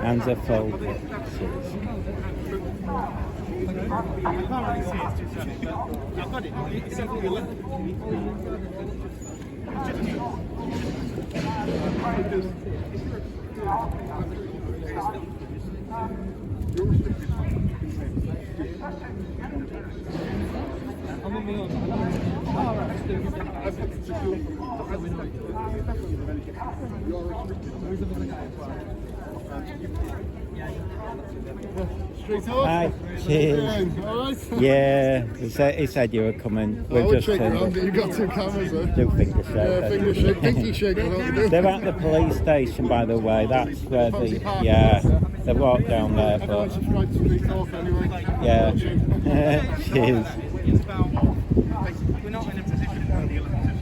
Hands are folded. I can't really see it, it's just I've got it. It's over your left. Hi, cheers. Yeah, he said you were coming. We've just turned up. You've got two cameras though. Do finger shake. Yeah, finger shake, pinky shake. They're at the police station, by the way. That's where they walk down there. But yeah, cheers. We're not in a position where the elected.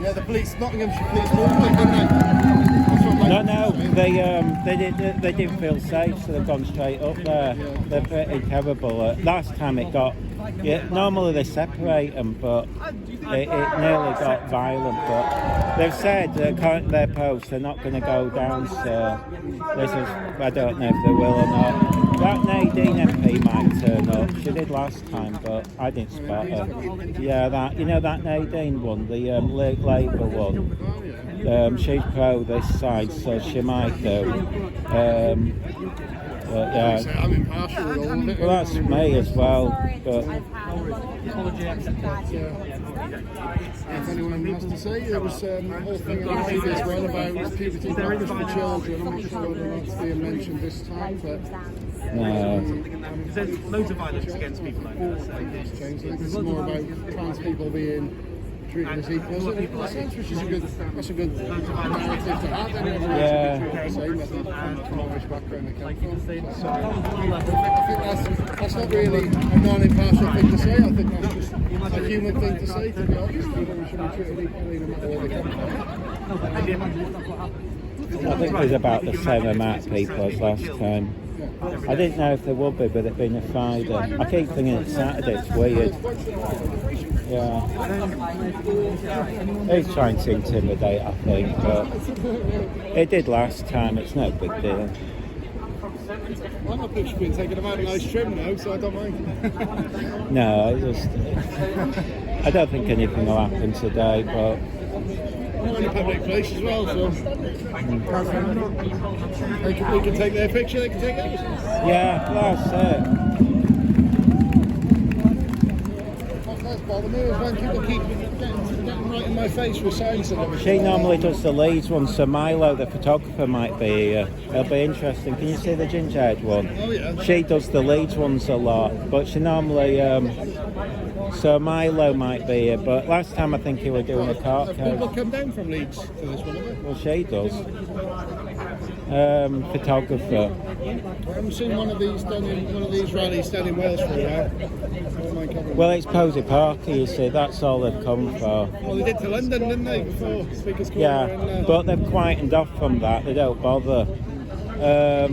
Yeah, the police, Nottinghamshire police, didn't No, they didn't feel safe, so they've gone straight up there. They're pretty terrible. Last time it got, normally they separate them, but it nearly got violent. But they've said, according to their post, they're not going to go down. So I don't know if they will or not. That Nadine MP might turn up. She did last time, but I didn't spot her. Yeah, that Nadine one, the Labour one. She's pro this side, so she might do. But yeah. I'm impartial with all of it. Well, that's me as well. But if anyone has to say, there was a whole thing on TV as well about puberty blockers for children. I'm not sure whether that's being mentioned this time, but Because there's loads of violence against people like that. So I think it's more about trans people being treated as equals in a sense, which is a good narrative to have. Yeah. Same, I think, from Irish background they came from. So I think that's not really a non-impartial thing to say. I think that's just a human thing to say, to be honest. We should be treated equally no matter where they come from. I think there's about the same amount of people as last time. I didn't know if there would be, but it being a Friday. I keep thinking it's Saturday, it's weird. Yeah. He's trying to intimidate, I think, but it did last time, it's no big deal. I'm not been taking a nice trim now, so I don't mind. No, I don't think anything will happen today, but we're in a public place as well, so they can take their picture, they can take ours. Yeah, that's it. What bothers me is when people keep getting right in my face with signs and everything. She normally does the Leeds one, so Milo, the photographer, might be here. It'll be interesting. Can you see the ginger-haired one? Oh yeah. She does the Leeds ones a lot, but she normally... so Milo might be here, but last time I think he was doing a court case. People come down from Leeds for this one, haven't they? Well, she does. Photographer. I haven't seen one of these rallies done in Wales for a while. Well, it's Posey Parker, you see, that's all they've come for. Well, they did to London, didn't they, before Speaker's Corner? Yeah, but they've quietened off from that, they don't bother. Well,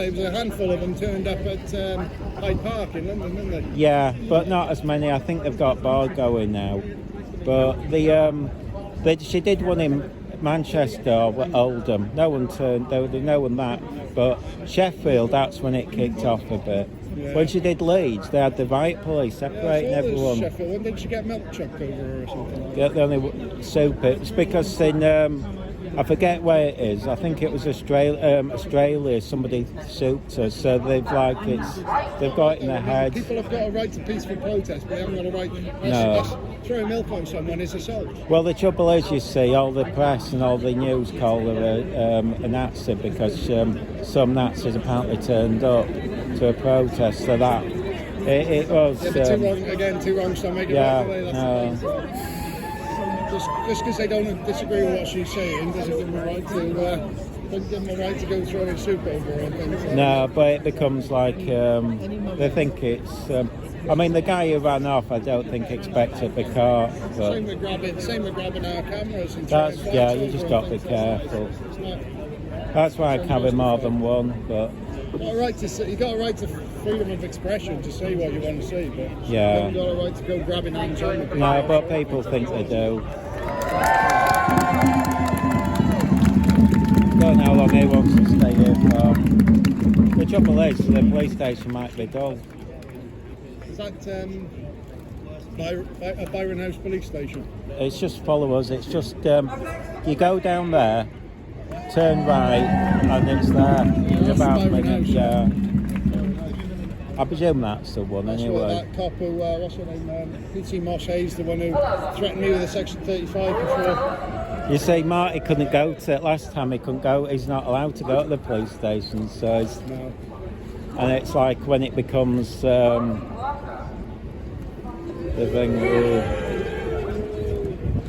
it was a handful of them turned up at Hyde Park in London, didn't they? Yeah, but not as many. I think they've got board going now. But she did one in Manchester or Oldham. No one turned. There was no one that. But Sheffield, that's when it kicked off a bit. Yeah. When she did Leeds, they had the riot police separating everyone. Sheffield. When did she get milk chucked over her or something? Like Get the only soup. It's because in I forget where it is. I think it was Australia. Somebody souped her, so they've got it in their head. People have got a right to peaceful protest, but they haven't got a right. No. Throwing milk on someone is assault. Well, the trouble is, you see, all the press and all the news call her a Nazi because some Nazis apparently turned up to a protest. So that it was. Yeah, but too wrong. So make it right away. That's no. Just because they don't disagree with what she's saying doesn't give them a right to. Give them a right to go throwing soup over her and things. No, but it becomes like they think it's. I mean, the guy who ran off, I don't think expected to be caught. But Same with grabbing our cameras. And you just got to be careful. That's why I carry more than one. But you got a right to freedom of expression to say what you want to say, but you haven't got a right to go grabbing hands on people. No, but people think they do. Don't know how long he wants to stay here for. The trouble is, the police station might be dull. Is that Byron House police station? It's just follow us. It's just you go down there, turn right, and it's there. It's about a minute. Yeah. I presume that's the one anyway. That cop who, what's her name? P.T. Moss Hayes, the one who threatened me with a Section 35 before. You see, Marty couldn't go to it last time. He couldn't go. He's not allowed to go to the police station. So it's, no. And it's like when it becomes the thing.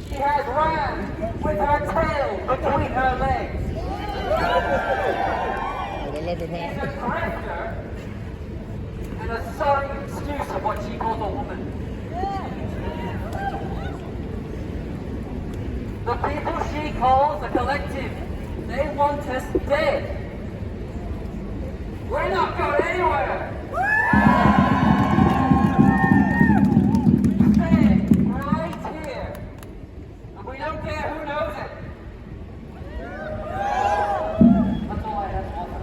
She has ran with her tail between her legs. I love it, that. And a sorry excuse of what she calls a woman. The people she calls a collective, they want us dead. We're not going anywhere. Stay right here. And we don't care who knows it. That's all I have to offer.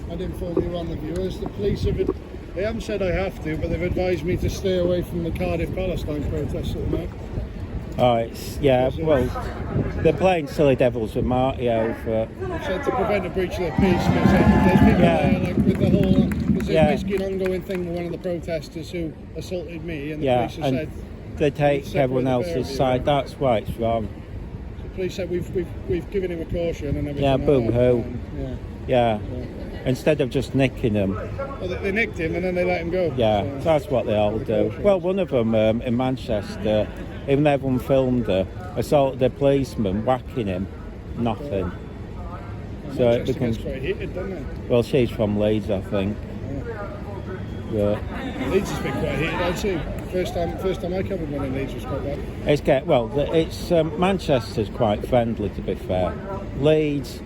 I'd inform you on the viewers. The police they haven't said I have to, but they've advised me to stay away from the Cardiff Palestine protests at the moment. Oh, well, they're playing silly devils with Marty over. They've said to prevent a breach of the peace, because there's people there, like with the whole, there's basically an ongoing thing with one of the protesters who assaulted me, and the police have said they take everyone else's side. That's why it's wrong. The police said we've given him a caution and everything. Yeah, boo-hoo. Yeah. Instead of just nicking him. Well, they nicked him and then they let him go. Yeah, so that's what they all do. Well, one of them in Manchester, even though everyone filmed her, assaulted a policeman, whacking him, nothing. So it becomes quite heated, doesn't it? Well, she's from Leeds, I think. Yeah. Leeds has been quite heated, I'd say. First time I covered one in Leeds was quite bad. It's Manchester's quite friendly, to be fair. Leeds,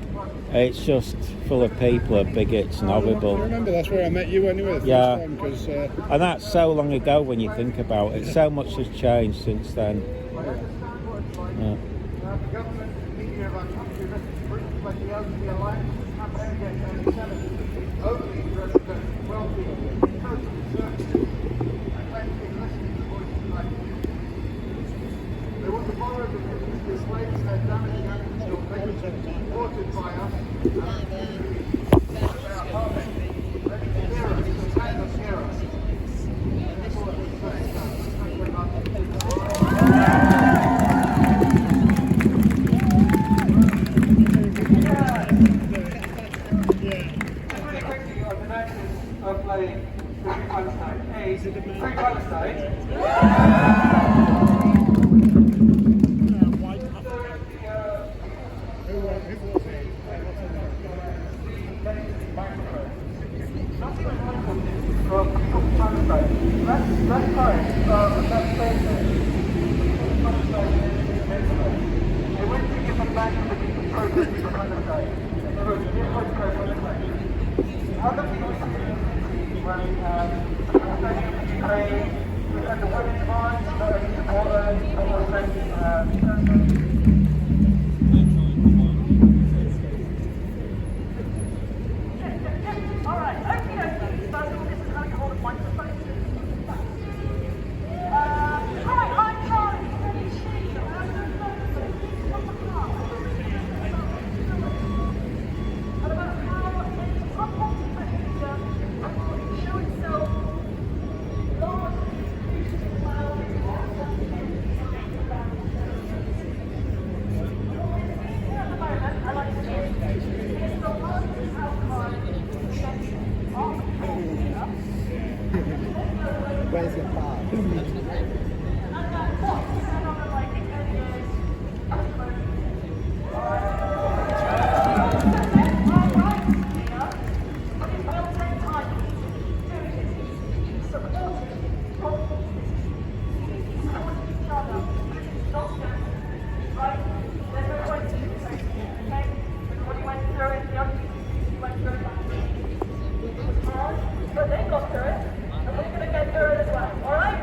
it's just full of people are bigots and horrible. I remember that's where I met you anyway the first time, because and that's so long ago when you think about it. So much has changed since then. Yeah. They want to borrow the slaves and damaging actions reported by us. When Where's your car? But they got through it, and we're going to get through it as well, alright?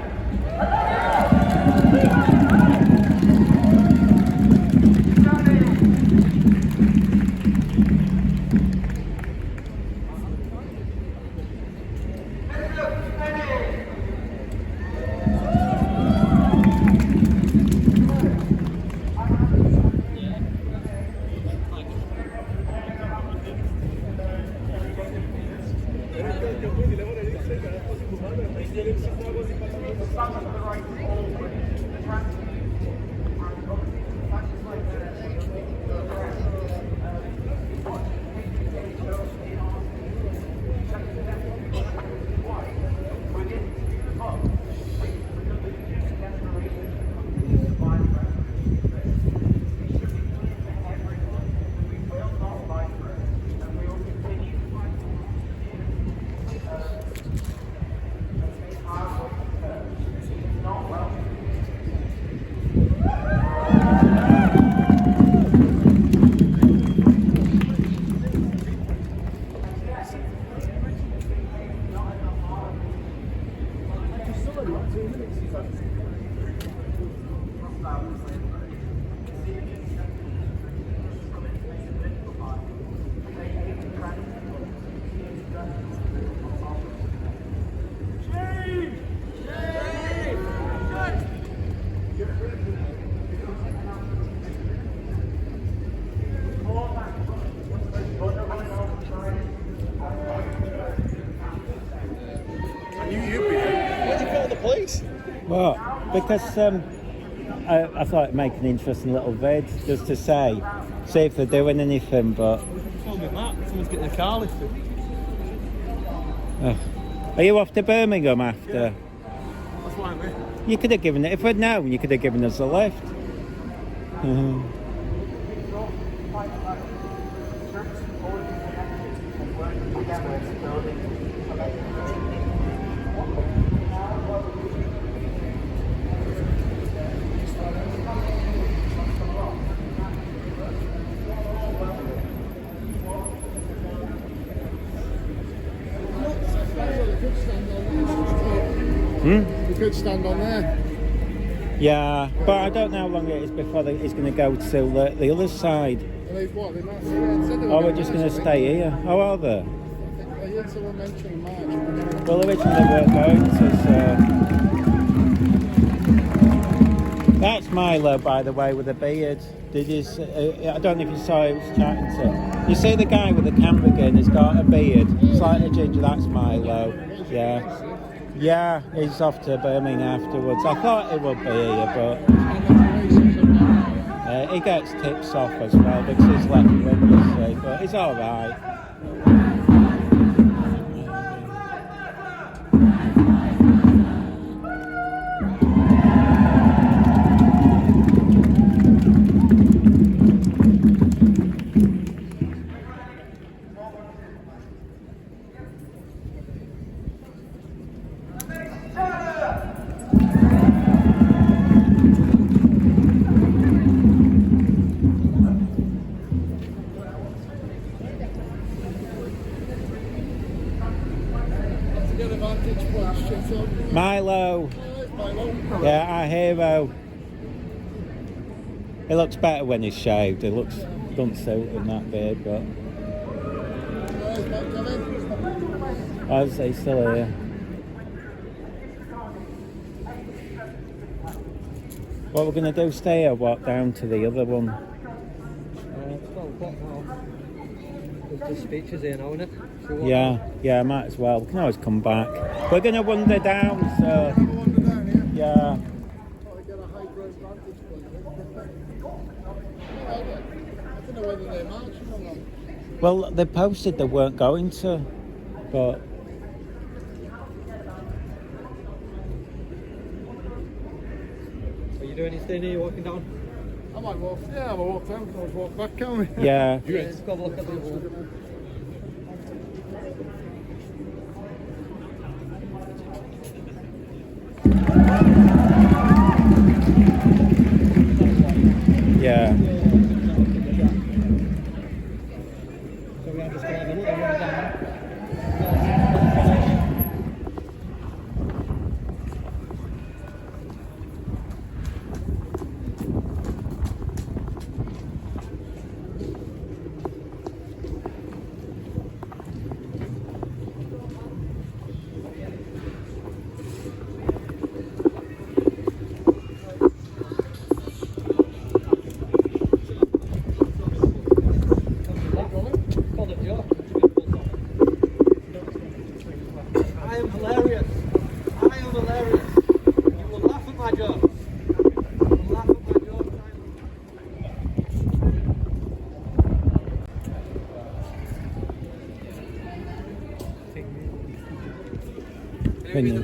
Well, because I thought it'd make an interesting little vid just to see if they're doing anything, but... Told me that, someone's getting a car lifted. Are you off to Birmingham after? Yeah. That's why I'm here. You could have given it, if we'd known, you could have given us a lift. We could stand on there. Yeah, but I don't know how long it is before he's going to go to the other side. They might say, yeah, said they were Oh, we're going just March, going to I stay think. here. How are they? I heard someone mention March. Well, originally we weren't going to, so... That's Milo, by the way, with a beard. Did you? I don't know if you saw who was chatting to. You see the guy with the camera gun, he's got a beard, slightly ginger, that's Milo. Yeah. Yeah, he's off to Birmingham afterwards. I thought it would be here, but he gets tips off as well because he's left wing, you see, but he's alright. Milo. Yeah, our hero. It looks better when he's shaved. It looks doesn't suit him that beard, but as he's still here. What we're gonna do? Stay or walk down to the other one? It's 12 o'clock now. There's just speeches here now, isn't it? Yeah, might as well. We can always come back. We're gonna wander down, so yeah. Well, they posted they weren't going to, but Are you doing anything here? You walking down? I might walk. Yeah, I'll walk down. I'll walk back, can't we? yeah. Yeah, let's go have a look at the other one. Yeah. So we are just going to have a look around down. I am hilarious. You will laugh at my jokes. You will laugh at my jokes. Opinion.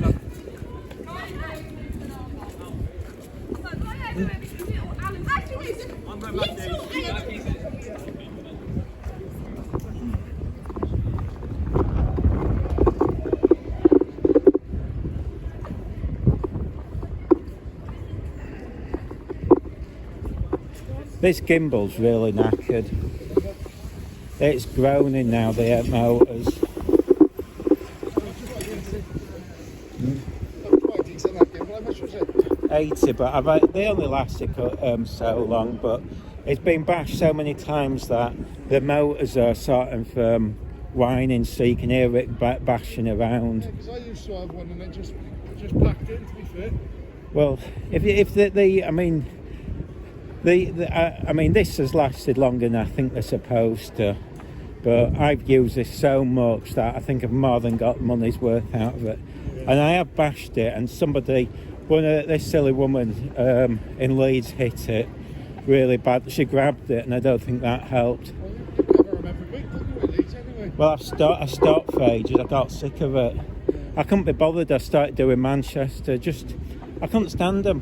This gimbal's really knackered. It's groaning now, the motors. Quite decent, that game. How much was it? 80, but they only lasted so long, but it's been bashed so many times that the motors are sort of whining, so you can hear it bashing around. Because I used to have one and it just packed in, to be fair. Well, I mean, this has lasted longer than I think they're supposed to, but I've used this so much that I think I've more than got money's worth out of it. And I have bashed it, and this silly woman in Leeds hit it really bad. She grabbed it, and I don't think that helped. Well, you cover them every week, don't you, at Leeds, anyway? Well, I stopped for ages. I got sick of it. I couldn't be bothered. I started doing Manchester. I couldn't stand them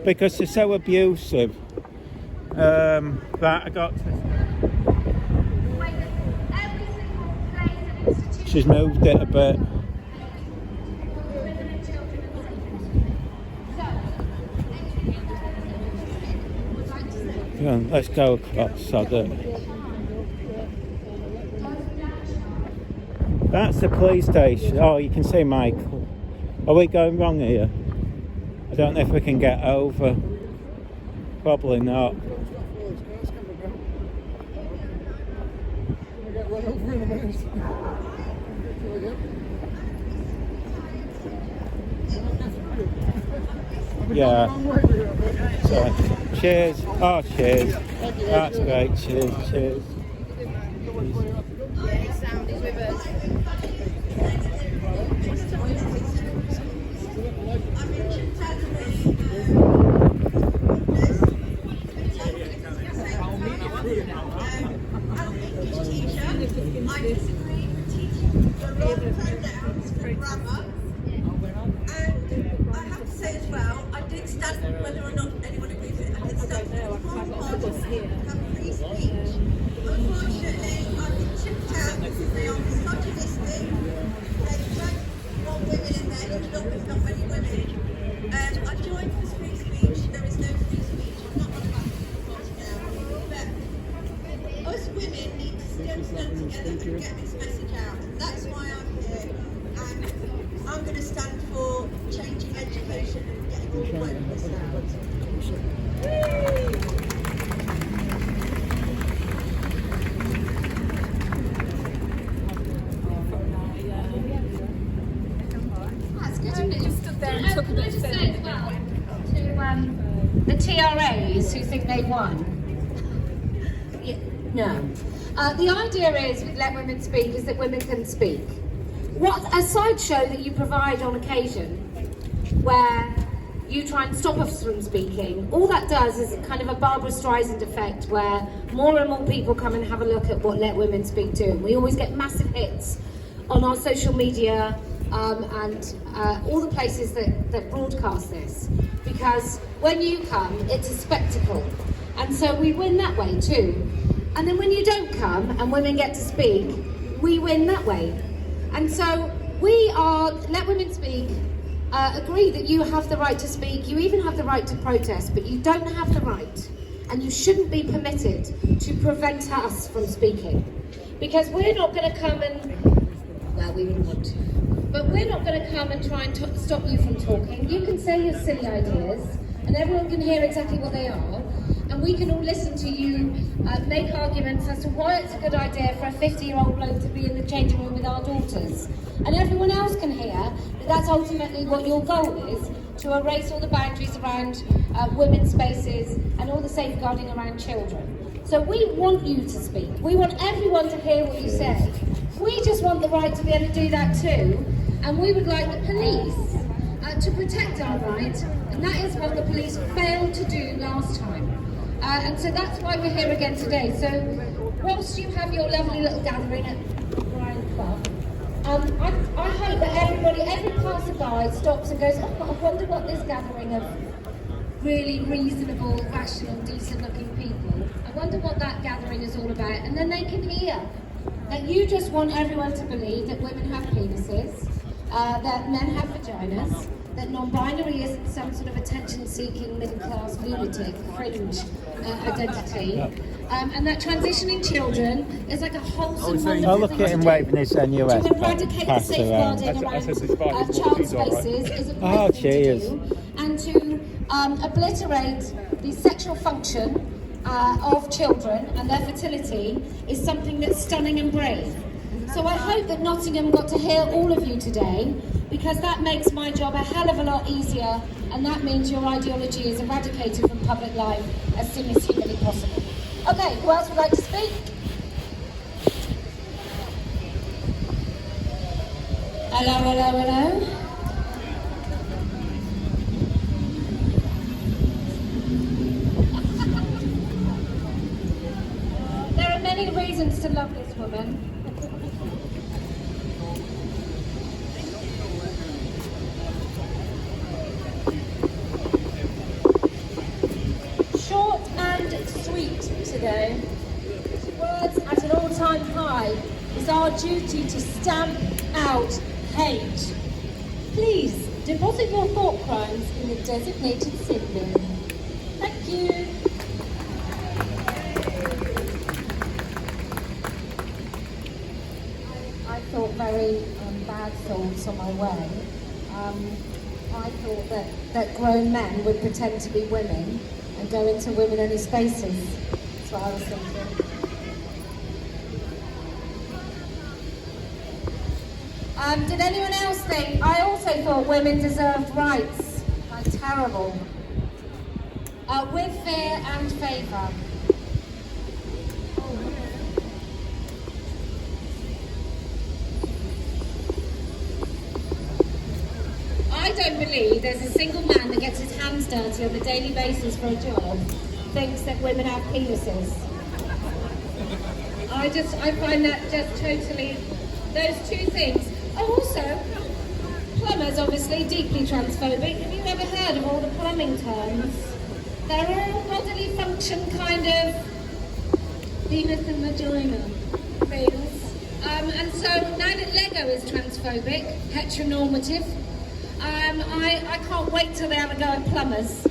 because they're so abusive. That I got to... She's moved it a bit. Come on, let's go across. That's the police station. Oh, you can see Michael. Are we going wrong here? I don't know if we can get over. Probably not. Run over in a minute. Yeah. So, cheers. Oh, cheers. That's great. Cheers. Sound is with us. I disagree with teaching pronouns for grammar, and I have to say as well, I did stand, whether or not anyone agrees with it, I did stand for one party have free speech. Unfortunately, I've been chipped out because they are misogynistic. They don't want women in there, even though there's not many women. I joined for free speech. There is no free speech. I'm not on about the party now, but us women need to stand together and get this message out. That's why I'm here, and I'm going to stand for changing education and getting all the woke this out. think they won. Yeah, no. The idea is, with Let Women Speak, is that women can speak. What a sideshow that you provide on occasion, where you try and stop us from speaking. All that does is kind of a Barbara Streisand effect, where more and more people come and have a look at what Let Women Speak do. We always get massive hits on our social media and all the places that broadcast this, because when you come, it's a spectacle, and so we win that way too. And then when you don't come and women get to speak, we win that way. And so we are, Let Women Speak, agree that you have the right to speak, you even have the right to protest, but you don't have the right, and you shouldn't be permitted to prevent us from speaking. Because we're not going to come and, well, we wouldn't want to, but we're not going to come and try and stop you from talking. You can say your silly ideas, and everyone can hear exactly what they are, and we can all listen to you make arguments as to why it's a good idea for a 50-year-old bloke to be in the changing room with our daughters. And everyone else can hear that that's ultimately what your goal is, to erase all the boundaries around women's spaces and all the safeguarding around children. So we want you to speak. We want everyone to hear what you say. We just want the right to be able to do that too, and we would like the police to protect our right, and that is what the police failed to do last time. And so that's why we're here again today. So whilst you have your lovely little gathering at Brian Club, I hope that every passerby stops and goes, oh, I wonder what this gathering of really reasonable, rational, decent looking people, I wonder what that gathering is all about. And then they can hear that you just want everyone to believe that women have penises, that men have vaginas, that non-binary isn't some sort of attention-seeking middle-class lunatic fringe identity, and that transitioning children is like a wholesome, wonderful look at him waving his NUS to eradicate the safeguarding around child spaces is a great thing to do, and to obliterate the sexual function of children and their fertility is something that's stunning and brave. So I hope that Nottingham got to hear all of you today, because that makes my job a hell of a lot easier, and that means your ideology is eradicated from public life as soon as humanly possible. Okay, who else would like to speak? Hello, hello, hello. There are many reasons to love this woman. Short and sweet today. Words at an all-time high. It's our duty to stamp out hate. Please deposit your thought crimes in the designated sin bin. Thank you. I thought very bad thoughts on my way. I thought that grown men would pretend to be women and go into women-only spaces. That's what I was thinking. Did anyone else think? I also thought women deserved rights. Like terrible. With fear and favour. I don't believe there's a single man that gets his hands dirty on a daily basis for a job thinks that women have penises. I find that just totally, those two things. Oh, also, plumbers obviously deeply transphobic. Have you ever heard of all the plumbing terms? They're all bodily function kind of penis and vagina things. And so now that Lego is transphobic, heteronormative, I can't wait till they have a go at plumbers.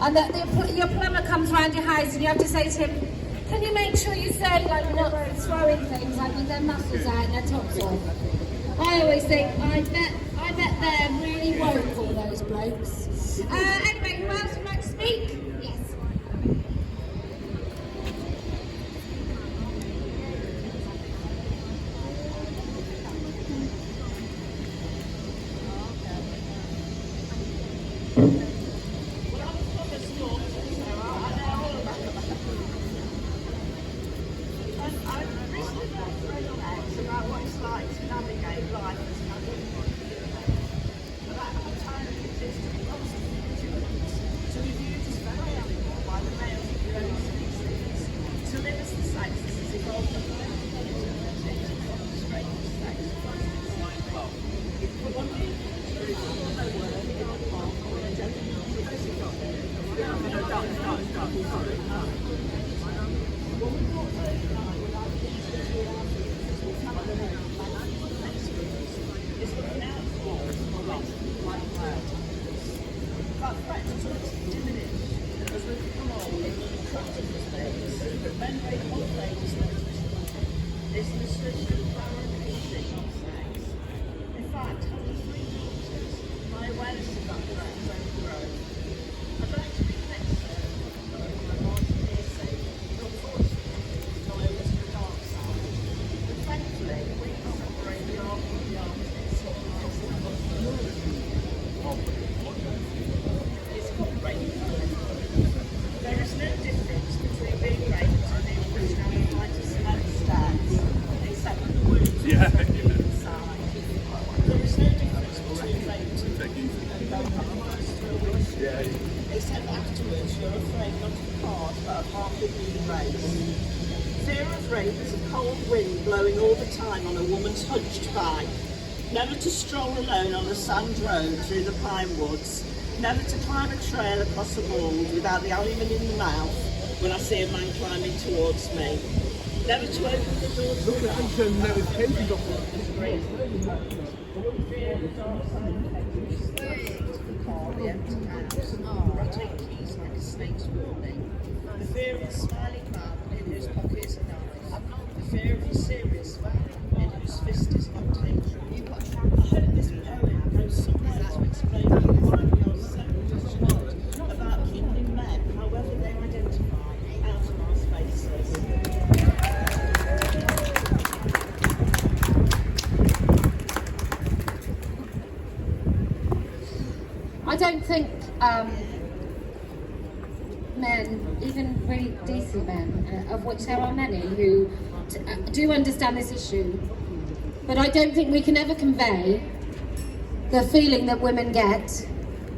And that your plumber comes round your house and you have to say to him, can you make sure you say, like, not throwing things, like with their muscles out and their tops off? I always think, I bet they're really woke, all those blokes. Anyway, who else would like to speak? Yes. things. Men make what ladies want. This restriction of power and anything on sex. In fact, having 3 daughters, my awareness of that threat has only grown. I'd like to be clear, my heart is hearsay, but unfortunately, gone over to the dark side. But thankfully, we can separate the art from the artist. It's called rape. There is no difference between being raped and being pushed down a flight of cement stairs, except that the wounds are inside. There is no difference between raped and going almost through a windscreen, except that afterwards you're afraid not of cars but of half of being raped. Fear of rape is a cold wind blowing all the time on a woman's hunched back. Never to stroll alone on a sand road through the pine woods. Never to climb a trail across a mould without the aluminium in the mouth when I see a man climbing towards me. Never to open the door to the dark. Fear of the dark side of hedges. The car, the empty house. Rattling keys like a snake's warning. The fear of the smiling man in whose pocket is a knife. The fear of the serious man in whose fist is not taken. I hope this poem goes somewhere to explain why we are so passionate about keeping men, however they identify, out of our spaces. I don't think men, even really decent men, of which there are many who do understand this issue, but I don't think we can ever convey the feeling that women get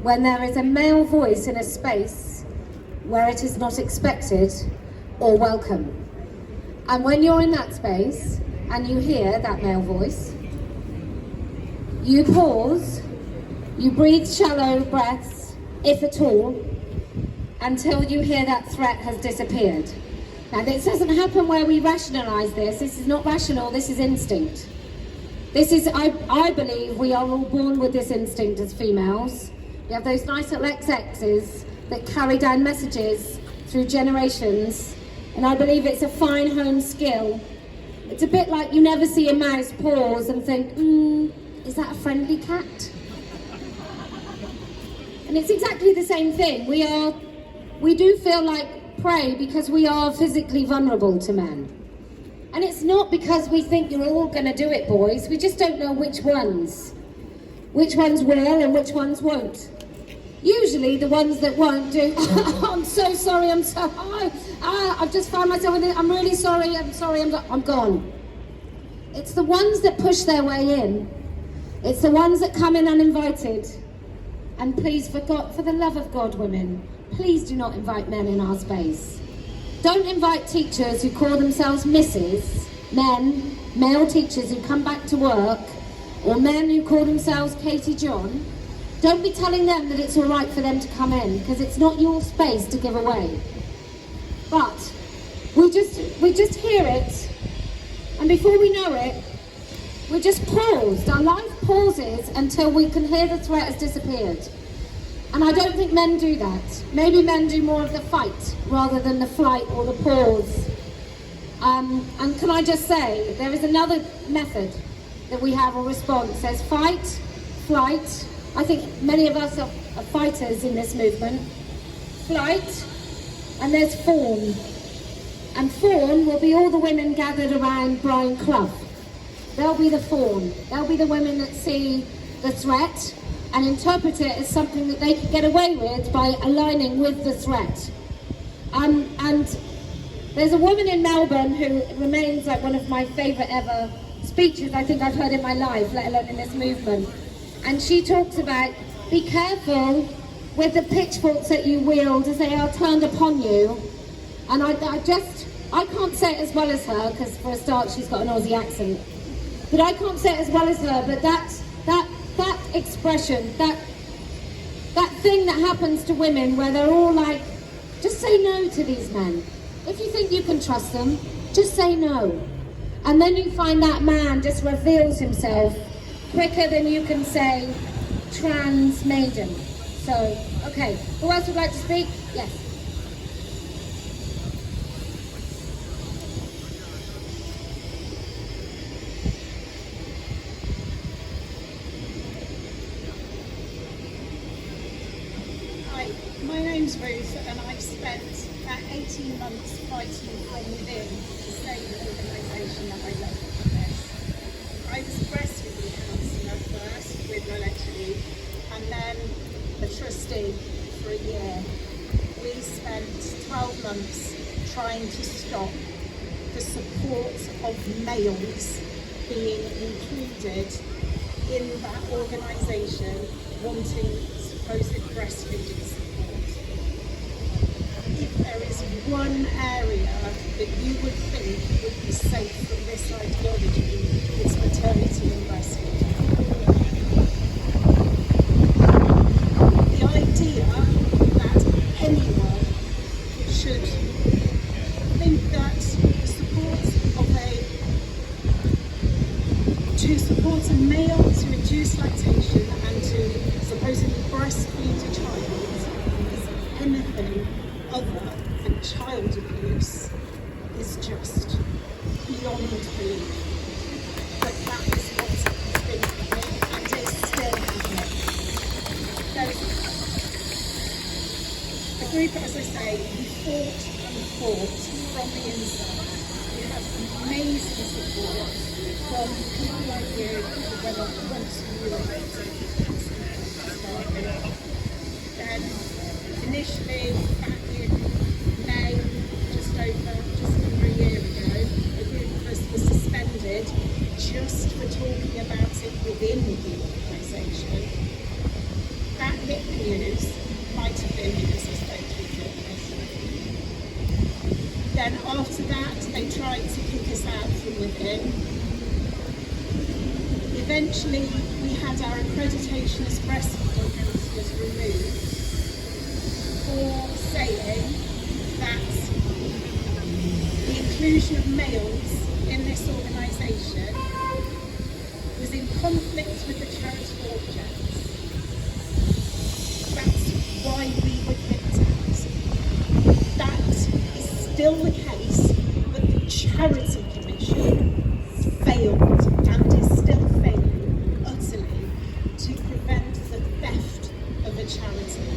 when there is a male voice in a space where it is not expected or welcome. And when you're in that space and you hear that male voice, you pause, you breathe shallow breaths, if at all, until you hear that threat has disappeared. Now, this doesn't happen where we rationalise this. This is not rational, this is instinct. This is, I believe we are all born with this instinct as females. We have those nice little XXs that carry down messages through generations, and I believe it's a fine home skill. It's a bit like you never see a mouse pause and think, is that a friendly cat? And it's exactly the same thing. We do feel like prey because we are physically vulnerable to men. And it's not because we think you're all going to do it, boys. We just don't know which ones. Which ones will and which ones won't. Usually the ones that won't do, I'm so sorry, I've just found myself in it, I'm really sorry, I'm gone. It's the ones that push their way in. It's the ones that come in uninvited. And please, for the love of God, women, please do not invite men in our space. Don't invite teachers who call themselves Mrs. Men, male teachers who come back to work, or men who call themselves Katie John. Don't be telling them that it's all right for them to come in, because it's not your space to give away. But we just hear it, and before we know it, we're just paused. Our life pauses until we can hear the threat has disappeared. And I don't think men do that. Maybe men do more of the fight rather than the flight or the pause. And can I just say, there is another method that we have, a response. There's fight, flight. I think many of us are fighters in this movement. Flight, and there's fawn. And fawn will be all the women gathered around Brian Clough. They'll be the fawn. They'll be the women that see the threat and interpret it as something that they can get away with by aligning with the threat. And there's a woman in Melbourne who remains like one of my favourite ever speeches I think I've heard in my life, let alone in this movement. And she talks about, be careful with the pitchforks that you wield as they are turned upon you. And I can't say it as well as her, because for a start she's got an Aussie accent. But I can't say it as well as her, but that expression, that thing that happens to women where they're all like, just say no to these men. If you think you can trust them, just say no. And then you find that man just reveals himself quicker than you can say trans maiden. So, okay, who else would like to speak? Yes. 18 months fighting from within to save the organisation that I love for this. I was a breastfeeding counsellor first with my lecture leave, and then a trustee for a year. We spent 12 months trying to stop the support of males being included in that organisation wanting supposed breastfeeding support. If there is one area that you would think would be safe from this ideology, it's maternity and breastfeeding. The idea that anyone should think that to support a male to induce lactation and to supposedly breastfeed a child is anything other than child abuse is just beyond belief. But that is what has been happening and is still happening. There's a group, as I say, who fought and fought from the inside. We have amazing support from people like you who went to Then initially back in May, just under a year ago, a group of us was suspended just for talking about it within the organisation. That hit the news, might have been because I spoke to a journalist. Then after that, they tried to kick us out from within. Eventually, we had our accreditation as breastfeeding counsellors removed for saying that the inclusion of males in this organisation was in conflict with the charitable objects. That's why we were kicked out. That is still the case, but the Charity Commission failed and is still failing utterly to prevent the theft of a charity.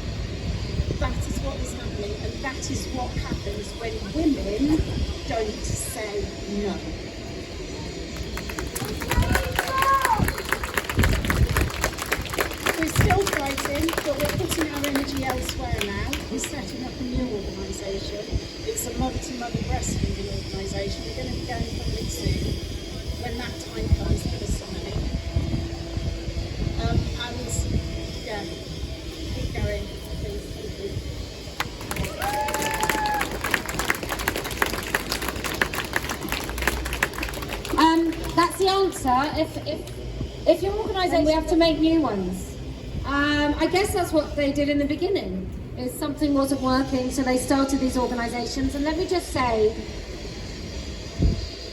That is what is happening, and that is what happens when women don't say no. We're still fighting, but we're putting our energy elsewhere now. We're setting up a new organisation. It's a mother-to-mother breastfeeding organisation. We're going to be going public soon, when that time comes for the signing. And yeah, keep going, please. Thank you. That's the answer. If your organisation, we have to make new ones. I guess that's what they did in the beginning. Is something wasn't working, so they started these organisations. And let me just say,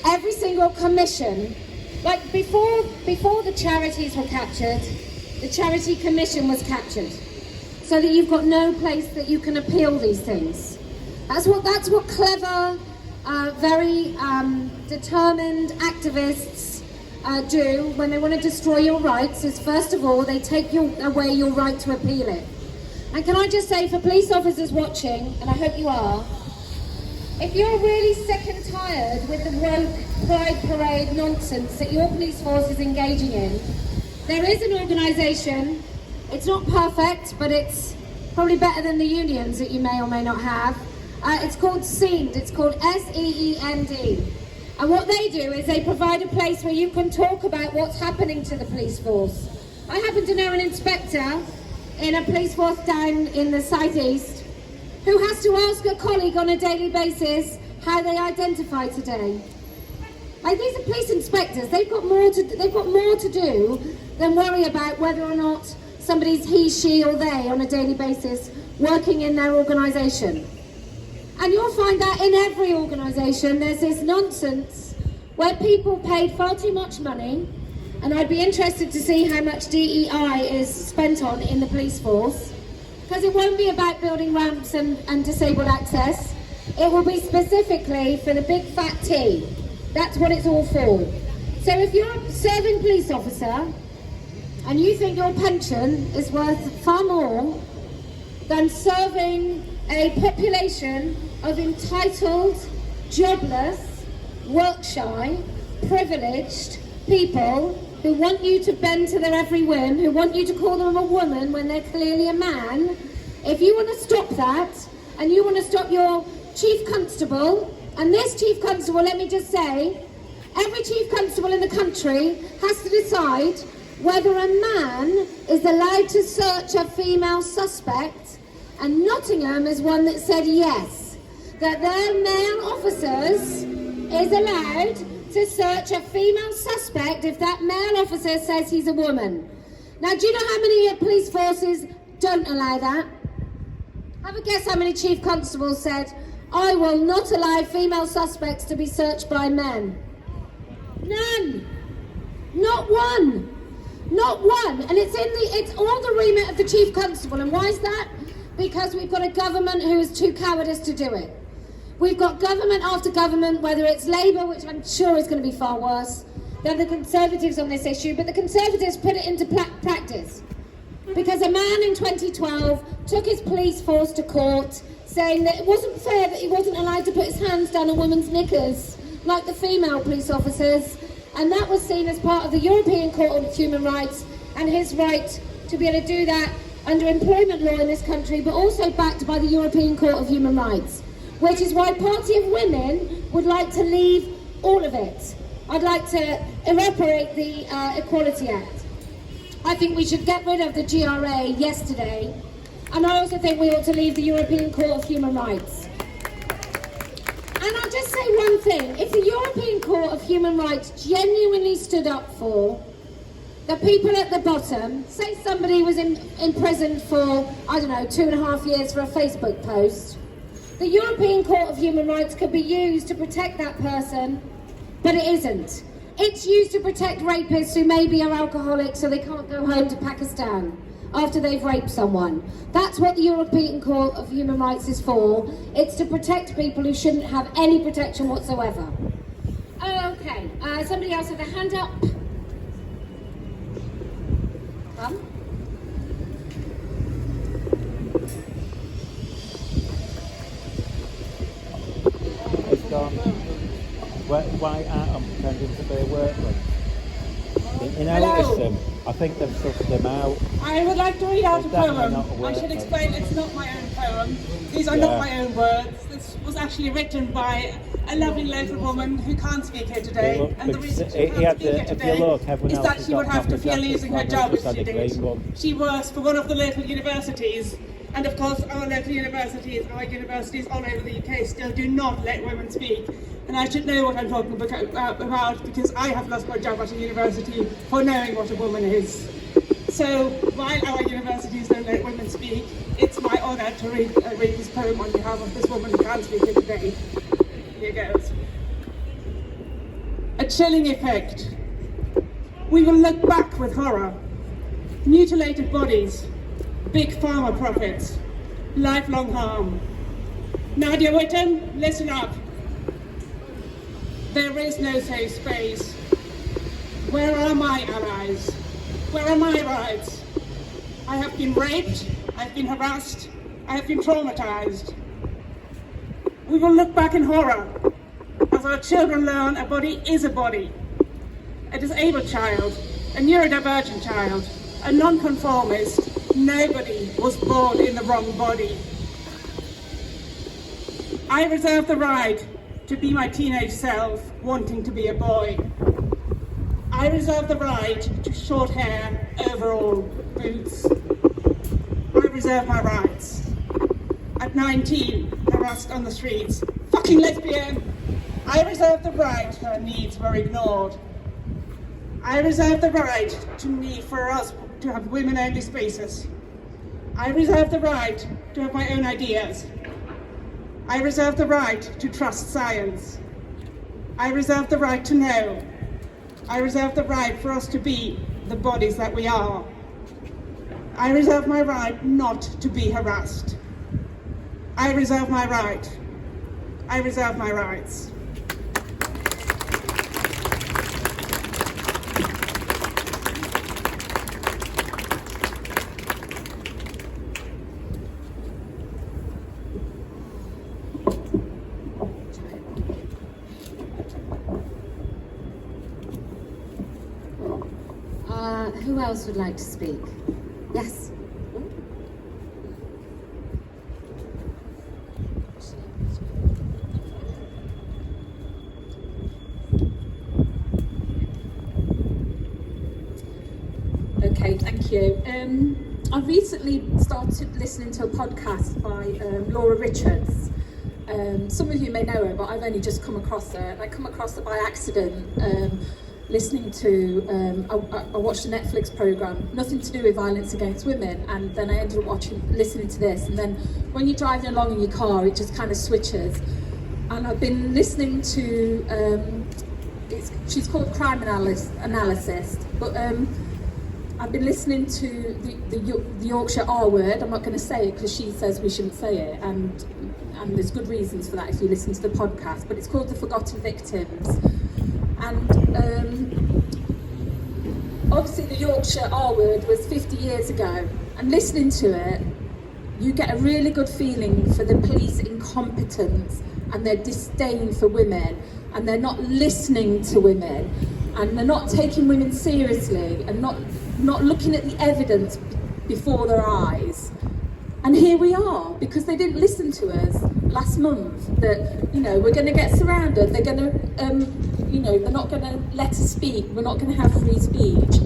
every single commission, like before the charities were captured, the Charity Commission was captured, so that you've got no place that you can appeal these things. That's what clever, very determined activists do when they want to destroy your rights. Is first of all they take away your right to appeal it. And can I just say, for police officers watching, and I hope you are, if you're really sick and tired with the woke pride parade nonsense that your police force is engaging in, there is an organisation. It's not perfect, but it's probably better than the unions that you may or may not have. It's called SEEND. It's called SEEND. And what they do is they provide a place where you can talk about what's happening to the police force. I happen to know an inspector in a police force down in the southeast who has to ask a colleague on a daily basis how they identify today. Like, these are police inspectors. They've got more to do than worry about whether or not somebody's he, she or they on a daily basis working in their organisation. And you'll find that in every organisation there's this nonsense where people paid far too much money, and I'd be interested to see how much DEI is spent on in the police force, because it won't be about building ramps and disabled access. It will be specifically for the big fat T. That's what it's all for. So if you're a serving police officer and you think your pension is worth far more than serving a population of entitled, jobless, work-shy, privileged people who want you to bend to their every whim, who want you to call them a woman when they're clearly a man. If you want to stop that, and you want to stop your chief constable, and this chief constable, let me just say, every chief constable in the country has to decide whether a man is allowed to search a female suspect, and Nottingham is one that said yes, that their male officers is allowed to search a female suspect if that male officer says he's a woman. Now, do you know how many police forces don't allow that? Have a guess how many chief constables said, I will not allow female suspects to be searched by men. None. Not one. Not one. And it's all the remit of the chief constable. And why is that? Because we've got a government who is too cowardice to do it. We've got government after government, whether it's Labour, which I'm sure is going to be far worse than the Conservatives on this issue, but the Conservatives put it into practice. Because a man in 2012 took his police force to court, saying that it wasn't fair that he wasn't allowed to put his hands down a woman's knickers, like the female police officers, and that was seen as part of the European Court of Human Rights and his right to be able to do that under employment law in this country, but also backed by the European Court of Human Rights, which is why Party of Women would like to leave all of it. I'd like to evaporate the Equality Act. I think we should get rid of the GRA yesterday, and I also think we ought to leave the European Court of Human Rights. And I'll just say one thing, if the European Court of Human Rights genuinely stood up for the people at the bottom, say somebody was in prison for, I don't know, 2.5 years for a Facebook post, the European Court of Human Rights could be used to protect that person, but it isn't. It's used to protect rapists who maybe are alcoholics so they can't go home to Pakistan after they've raped someone. That's what the European Court of Human Rights is for. It's to protect people who shouldn't have any protection whatsoever. Okay, somebody else with a hand up. Come. It's gone. Why aren't pretending to be a workman? You notice them. I think they've sussed them out. I would like to read out a It's definitely poem. not a I should word, explain it's not my own poem. These are not my own words. This was actually written by a lovely local woman who can't speak here today. Look, And the reason she he can't had speak here if you today look, everyone is else that has she would got have to coffee fear jackets losing her on, job just if she had a green did. one. She works for one of the local universities. And of course, our local universities, our universities all over the UK still do not let women speak. And I should know what I'm talking about because I have lost my job at a university for knowing what a woman is. So while our universities don't let women speak, it's my honour to read this poem on behalf of this woman who can't speak here today. Here goes. A chilling effect. We will look back with horror. Mutilated bodies, big pharma profits, lifelong harm. Nadia Whitten, listen up. There is no safe space. Where are my allies? Where are my rights? I have been raped, I've been harassed, I have been traumatized. We will look back in horror as our children learn a body is a body. A disabled child, a neurodivergent child, a nonconformist, nobody was born in the wrong body. I reserve the right to be my teenage self, wanting to be a boy. I reserve the right to short hair, overall, boots. I reserve my rights. At 19, harassed on the streets, fucking lesbian. I reserve the right her needs were ignored. I reserve the right for us to have women-only spaces. I reserve the right to have my own ideas. I reserve the right to trust science. I reserve the right to know. I reserve the right for us to be the bodies that we are. I reserve my right not to be harassed. I reserve my right. I reserve my rights. Who else would like to speak? Yes. Okay, thank you. I recently started listening to a podcast by Laura Richards. Some of you may know her, but I've only just come across her. I come across her by accident, listening to, I watched a Netflix programme, nothing to do with violence against women, and then I ended up listening to this, and then when you're driving along in your car, it just kind of switches. And I've been listening to, she's called Crime Analysis, but I've been listening to the Yorkshire R word. I'm not going to say it because she says we shouldn't say it, and there's good reasons for that if you listen to the podcast, but it's called The Forgotten Victims. And obviously the Yorkshire R word was 50 years ago, and listening to it, you get a really good feeling for the police incompetence and their disdain for women, and they're not listening to women, and they're not taking women seriously, and not looking at the evidence before their eyes. And here we are, because they didn't listen to us last month, that, you know, we're going to get surrounded, they're going to, you know, they're not going to let us speak, we're not going to have free speech.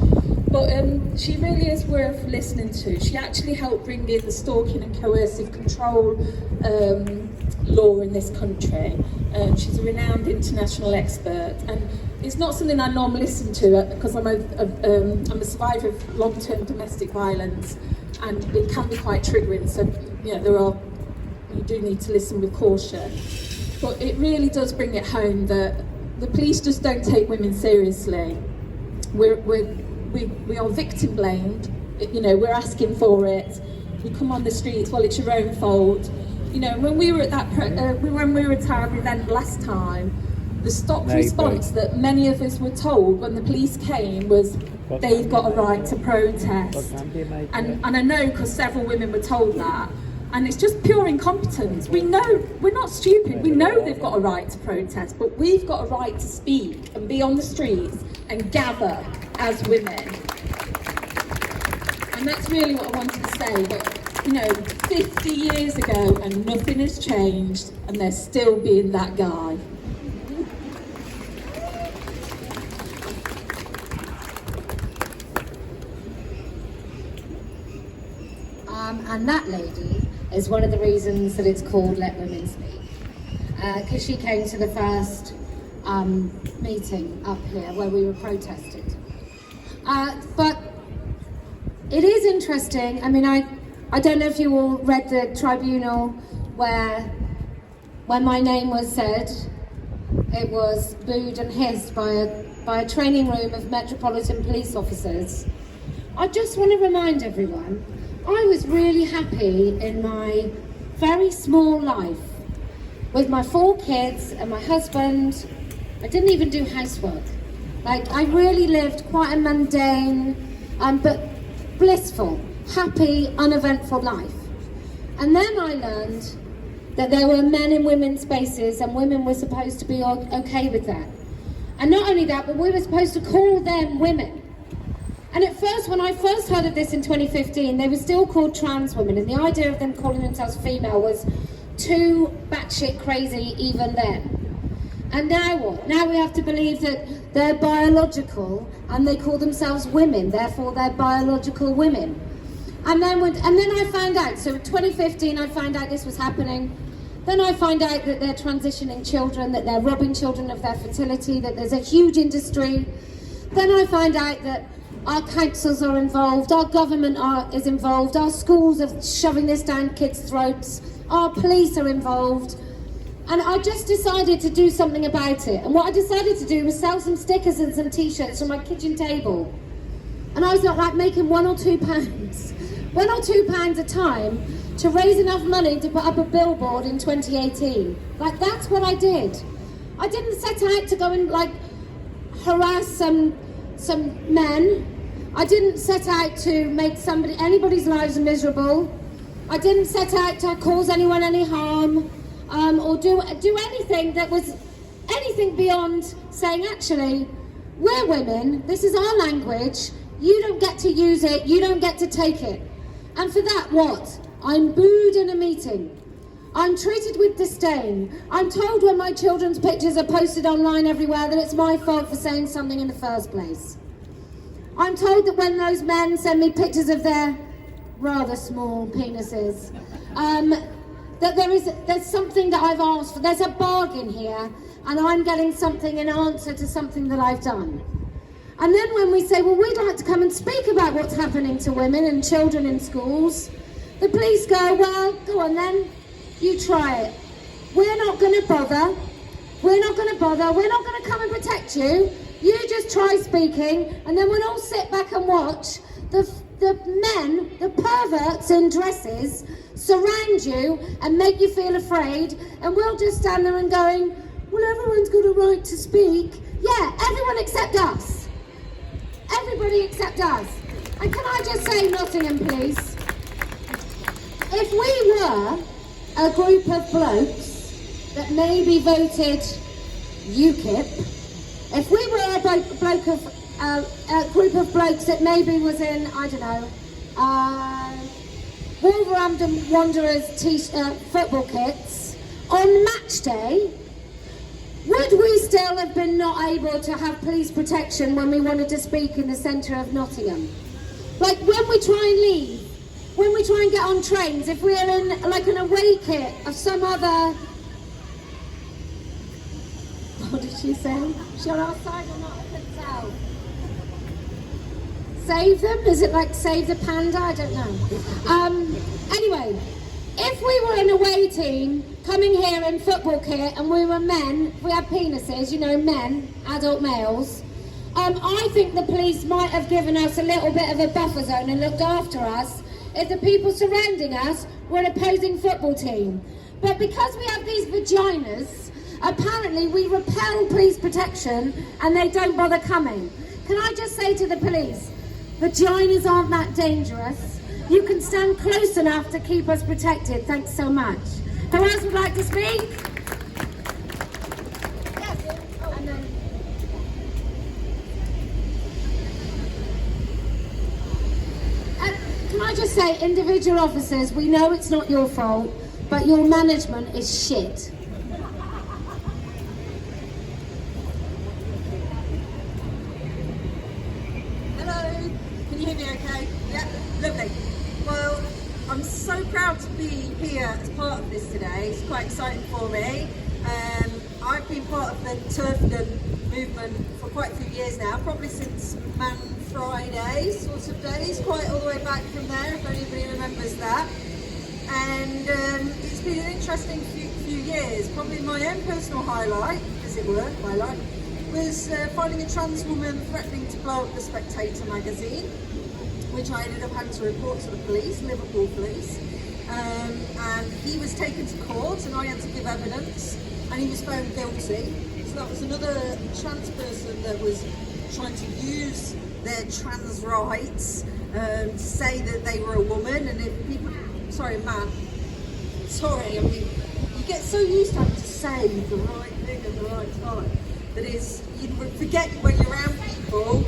But she really is worth listening to. She actually helped bring in the stalking and coercive control law in this country. She's a renowned international expert, and it's not something I normally listen to because I'm a survivor of long-term domestic violence, and it can be quite triggering. So, you know, you do need to listen with caution. But it really does bring it home that the police just don't take women seriously. We are victim blamed. You know, we're asking for it. We come on the streets, well, it's your own fault. You know, when we were at that, when we were at our event last time, the stock response that many of us were told when the police came was they've got a right to protest. And I know because several women were told that. And it's just pure incompetence. We know, we're not stupid, we know they've got a right to protest, but we've got a right to speak and be on the streets and gather as women. And that's really what I wanted to say, that, you know, 50 years ago and nothing has changed, and they're still being that guy. And that lady is one of the reasons that it's called Let Women Speak. Because she came to the first meeting up here where we were protested. But it is interesting. I mean, I don't know if you all read the tribunal where when my name was said, it was booed and hissed by a training room of Metropolitan Police officers. I just want to remind everyone, I was really happy in my very small life with my 4 kids and my husband. I didn't even do housework. Like, I really lived quite a mundane, but blissful, happy, uneventful life. And then I learned that there were men in women's spaces and women were supposed to be okay with that. And not only that, but we were supposed to call them women. And at first, when I first heard of this in 2015, they were still called trans women, and the idea of them calling themselves female was too batshit crazy even then. And now what? Now we have to believe that they're biological and they call themselves women, therefore they're biological women. And then I found out, so in 2015 I found out this was happening. Then I find out that they're transitioning children, that they're robbing children of their fertility, that there's a huge industry. Then I find out that our councils are involved, our government is involved, our schools are shoving this down kids' throats, our police are involved. And I just decided to do something about it. And what I decided to do was sell some stickers and some t-shirts on my kitchen table. And I was like making £1 or £2, £1 or £2 a time to raise enough money to put up a billboard in 2018. Like, that's what I did. I didn't set out to go and like harass some men. I didn't set out to make anybody's lives miserable. I didn't set out to cause anyone any harm, or do anything that was anything beyond saying, actually, we're women, this is our language, You don't get to use it, you don't get to take it. And for that, what? I'm booed in a meeting. I'm treated with disdain. I'm told when my children's pictures are posted online everywhere that it's my fault for saying something in the first place. I'm told that when those men send me pictures of their rather small penises, that there's something that I've asked for. There's a bargain here, and I'm getting something in answer to something that I've done. And then when we say, well, we'd like to come and speak about what's happening to women and children in schools, the police go, well, go on then, you try it. We're not going to bother. We're not going to bother. We're not going to come and protect you. You just try speaking, and then we'll all sit back and watch the men, the perverts in dresses, surround you and make you feel afraid, and we'll just stand there and going, well, everyone's got a right to speak. Yeah, everyone except us. Everybody except us. And can I just say, Nottingham, please, if we were a group of blokes that maybe voted UKIP, if we were a group of blokes that maybe was in, I don't know, Wolverhampton Wanderers football kits, on match day, would we still have been not able to have police protection when we wanted to speak in the centre of Nottingham? Like when we try and leave, when we try and get on trains, if we're in like an away kit of some other... What did she say? Is she on our side or not? I couldn't tell. Save them? Is it like save the panda? I don't know. Anyway, if we were an away team coming here in football kit and we were men, we had penises, you know, men, adult males, I think the police might have given us a little bit of a buffer zone and looked after us if the people surrounding us were an opposing football team. But because we have these vaginas, apparently we repel police protection and they don't bother coming. Can I just say to the police, vaginas aren't that dangerous. You can stand close enough to keep us protected. Thanks so much. Who else would like to speak? Yes. And then... Can I just say, individual officers, we know it's not your fault, but your management is shit. Hello, can you hear me okay? Yeah, lovely. Well, I'm so proud to be here as part of this today. It's quite exciting for me. I've been part of the turfdom movement for quite a few years now, probably since Man Friday sort of days, quite all the way back from there, if anybody remembers that. And it's been an interesting few years. Probably my own personal highlight, as it were, was finding a trans woman threatening to blow up the Spectator magazine, which I ended up having to report to the police, Liverpool police. And he was taken to court and I had to give evidence and he was found guilty. So that was another trans person that was trying to use their trans rights to say that they were a woman, and if people, sorry man, sorry, I mean, you get so used to having to say the right thing at the right time that is, you forget when you're around people,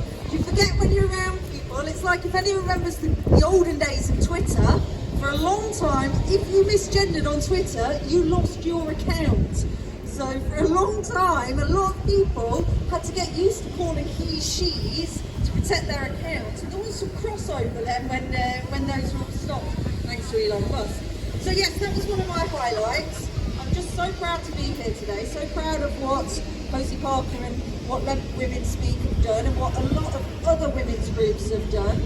it's like if anyone remembers the olden days of Twitter, for a long time, if you misgendered on Twitter, you lost your account. So for a long time, a lot of people had to get used to calling he, she's to protect their accounts. And there was some crossover then when those were stopped, thanks to Elon Musk. So yes, that was one of my highlights. I'm just so proud to be here today, so proud of what Posey Parker and what Let Women Speak have done and what a lot of other women's groups have done.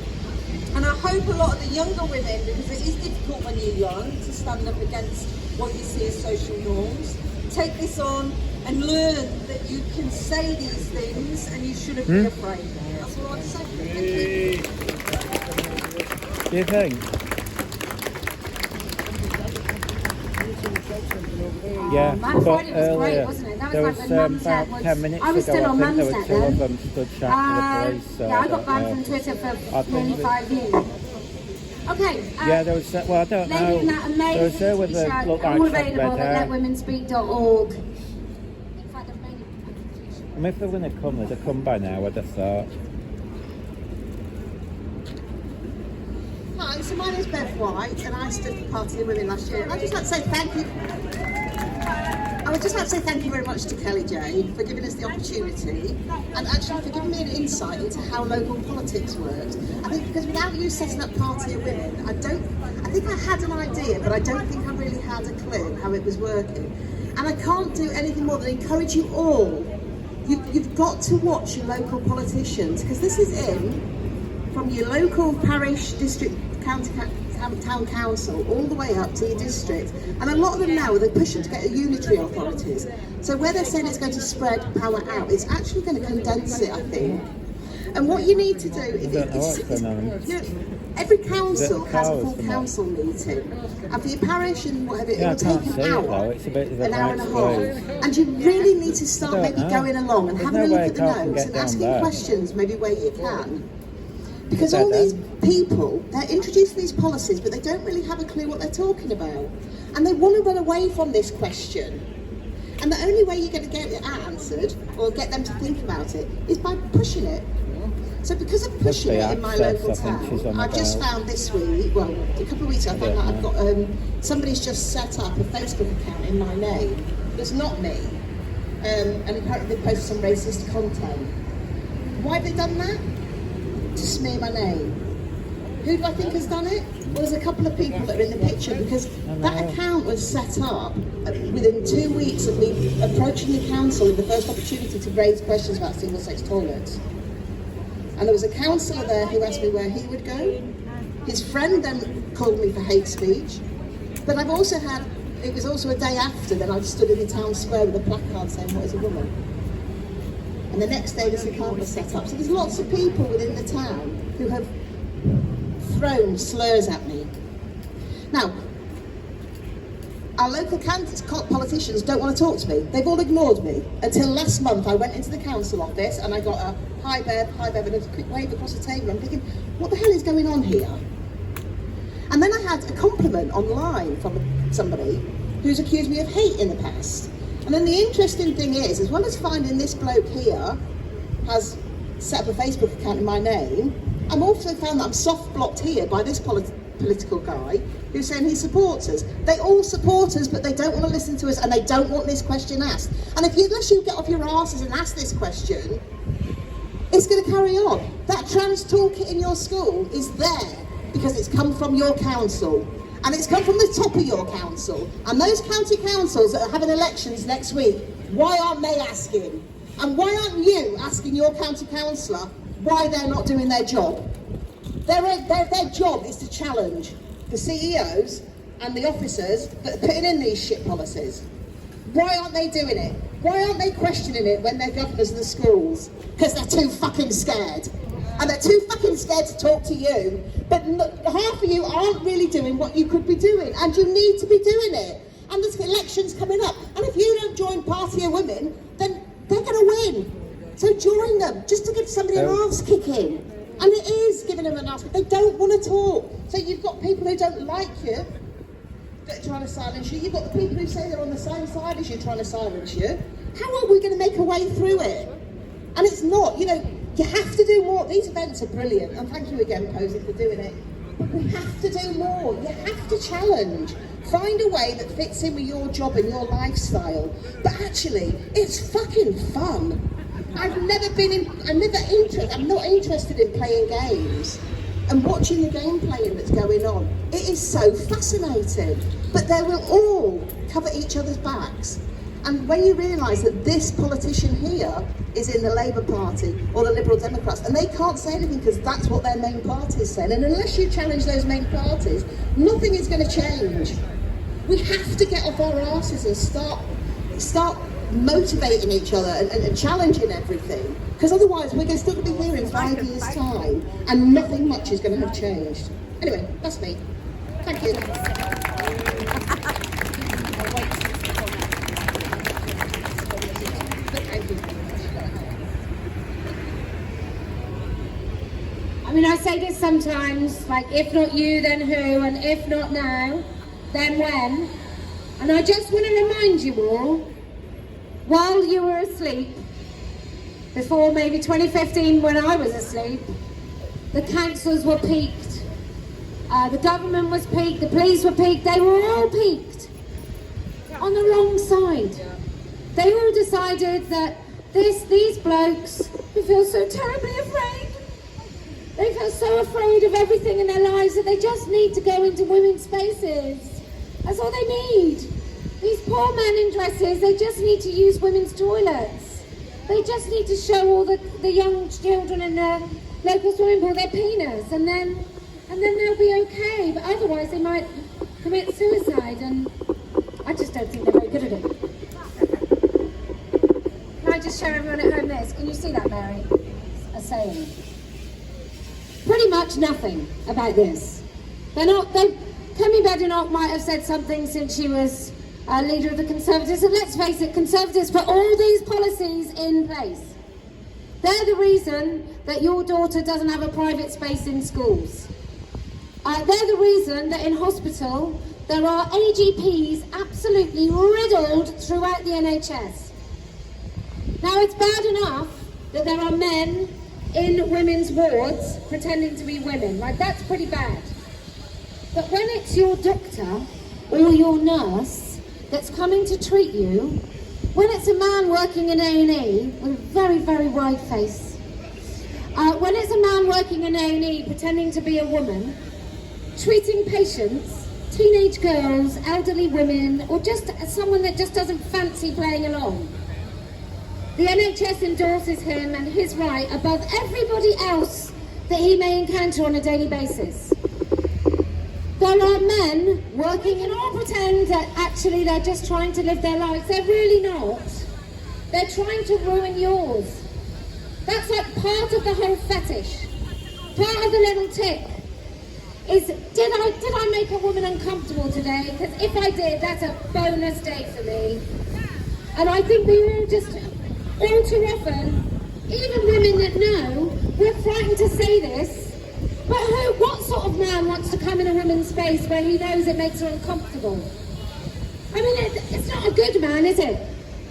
And I hope a lot of the younger women, because it is difficult when you're young to stand up against what you see as social norms, take this on and learn that you can say these things and you shouldn't be afraid. That's all I want to say. Thank you. Do you think? Yeah, Man Friday was great, wasn't it? That was like when Mum said about 10 minutes I was ago, still on I think Mum's there were net two of then. them stood chatting to the police. So Yeah, I got banned from Twitter for nearly 5 years. Okay. Yeah, there was, well, I don't know. Lady in that There was amazing her with the t-shirt, look all like she had available red at hair. letwomenspeak.org. In fact, I've made it. I mean, if they're going to come, they'd have come by now, I'd have thought. So my name's Bev White, and I stood for Party of Women last year. And I'd just like to say thank you. I would just like to say thank you very much to Kelly J for giving us the opportunity and actually for giving me an insight into how local politics works. I think because without you setting up Party of Women, I think I had an idea, but I don't think I really had a clue how it was working. And I can't do anything more than encourage you all. You've got to watch your local politicians, because this is from your local parish, district, county, town council, all the way up to your district. And a lot of them now, they're pushing to get unitary authorities. So where they're saying it's going to spread power out, it's actually going to condense it, I think. And what you need to do is, every council has a full council meeting, and for your parish and whatever, it will take an hour, an hour and a half. And you really need to start maybe going along and having a look at the notes and asking questions maybe where you can. Because all these people, they're introducing these policies, but they don't really have a clue what they're talking about. And they want to run away from this question. And the only way you're going to get it answered, or get them to think about it, is by pushing it. So because of pushing it in my local town, I've just found this week, well, a couple of weeks ago, I found that I've got, somebody's just set up a Facebook account in my name that's not me. And apparently they posted some racist content. Why have they done that? To smear my name. Who do I think has done it? Well, there's a couple of people that are in the picture, because that account was set up within 2 weeks of me approaching the council with the first opportunity to raise questions about single-sex toilets. And there was a councillor there who asked me where he would go. His friend then called me for hate speech. But I've also had, it was also a day after that I stood in the town square with a placard saying, "What is a woman?" And the next day this account was set up. So there's lots of people within the town who have thrown slurs at me. Now, our local politicians don't want to talk to me. They've all ignored me. Until last month I went into the council office and I got a hi Bev, and a quick wave across the table. I'm thinking, what the hell is going on here? And then I had a compliment online from somebody who's accused me of hate in the past. And then the interesting thing is, as well as finding this bloke here has set up a Facebook account in my name, I'm also found that I'm soft blocked here by this political guy who's saying he supports us. They all support us, but they don't want to listen to us, and they don't want this question asked. And unless you get off your asses and ask this question, it's going to carry on. That trans toolkit in your school is there because it's come from your council. And it's come from the top of your council. And those county councils that are having elections next week, why aren't they asking? And why aren't you asking your county councillor why they're not doing their job? Their job is to challenge the CEOs and the officers that are putting in these shit policies. Why aren't they doing it? Why aren't they questioning it when they're governors of the schools? Because they're too fucking scared. And they're too fucking scared to talk to you. But half of you aren't really doing what you could be doing, and you need to be doing it. And there's elections coming up. And if you don't join Party of Women, then they're going to win. So join them, just to give somebody an arse kicking. And it is giving them an arse kick. They don't want to talk. So you've got people who don't like you that are trying to silence you. You've got the people who say they're on the same side as you trying to silence you. How are we going to make a way through it? And it's not, you have to do more. These events are brilliant, and thank you again, Posey, for doing it. But we have to do more. You have to challenge. Find a way that fits in with your job and your lifestyle. But actually, it's fucking fun. I'm not interested in playing games and watching the game playing that's going on. It is so fascinating. But they will all cover each other's backs. And when you realise that this politician here is in the Labour Party or the Liberal Democrats, and they can't say anything because that's what their main party is saying, and unless you challenge those main parties, nothing is going to change. We have to get off our asses and start motivating each other and challenging everything, because otherwise we're still going to be here in 5 years' time and nothing much is going to have changed. Anyway, that's me. Thank you. I mean, I say this sometimes, like, if not you, then who? And if not now, then when? And I just want to remind you all, while you were asleep, before maybe 2015 when I was asleep, the councils were peaked The government was peaked, the police were peaked, they were all peaked on the wrong side. They all decided that these blokes who feel so terribly afraid, they feel so afraid of everything in their lives that they just need to go into women's spaces. That's all they need. These poor men in dresses, they just need to use women's toilets. They just need to show all the young children in the local swimming pool their penis, and then they'll be okay. But otherwise they might commit suicide, and I just don't think they're very good at it. Can I just show everyone at home this? Can you see that, Mary? A saying. Pretty much nothing about this. Kemi Badenoch might have said something since she was leader of the Conservatives, and let's face it, Conservatives put all these policies in place. They're the reason that your daughter doesn't have a private space in schools. They're the reason that in hospital there are AGPs absolutely riddled throughout the NHS. Now, it's bad enough that there are men in women's wards pretending to be women. Like, that's pretty bad. But when it's your doctor or your nurse that's coming to treat you, when it's a man working in A&E with a very, very wide face, when it's a man working in A&E pretending to be a woman, treating patients, teenage girls, elderly women, or just someone that just doesn't fancy playing along, the NHS endorses him and his right above everybody else that he may encounter on a daily basis. There are men working and all pretend that actually they're just trying to live their lives. They're really not. They're trying to ruin yours. That's like part of the whole fetish. Part of the little tick is, did I make a woman uncomfortable today? Because if I did, that's a bonus day for me. And I think we all just, all too often, even women that know, we're frightened to say this. But what sort of man wants to come in a woman's space where he knows it makes her uncomfortable? I mean, it's not a good man, is it?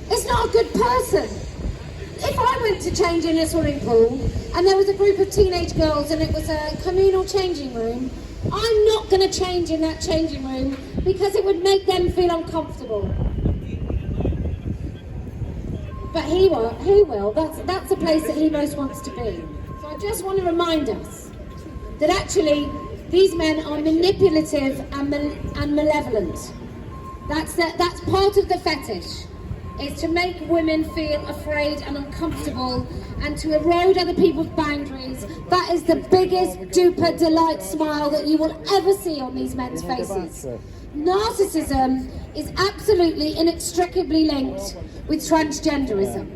It's not a good person. If I went to change in a swimming pool and there was a group of teenage girls and it was a communal changing room, I'm not going to change in that changing room because it would make them feel uncomfortable. But he will. That's the place that he most wants to be. So I just want to remind us that actually these men are manipulative and malevolent. That's part of the fetish. It's to make women feel afraid and uncomfortable and to erode other people's boundaries. That is the biggest duper delight smile that you will ever see on these men's faces. Narcissism is absolutely inextricably linked with transgenderism.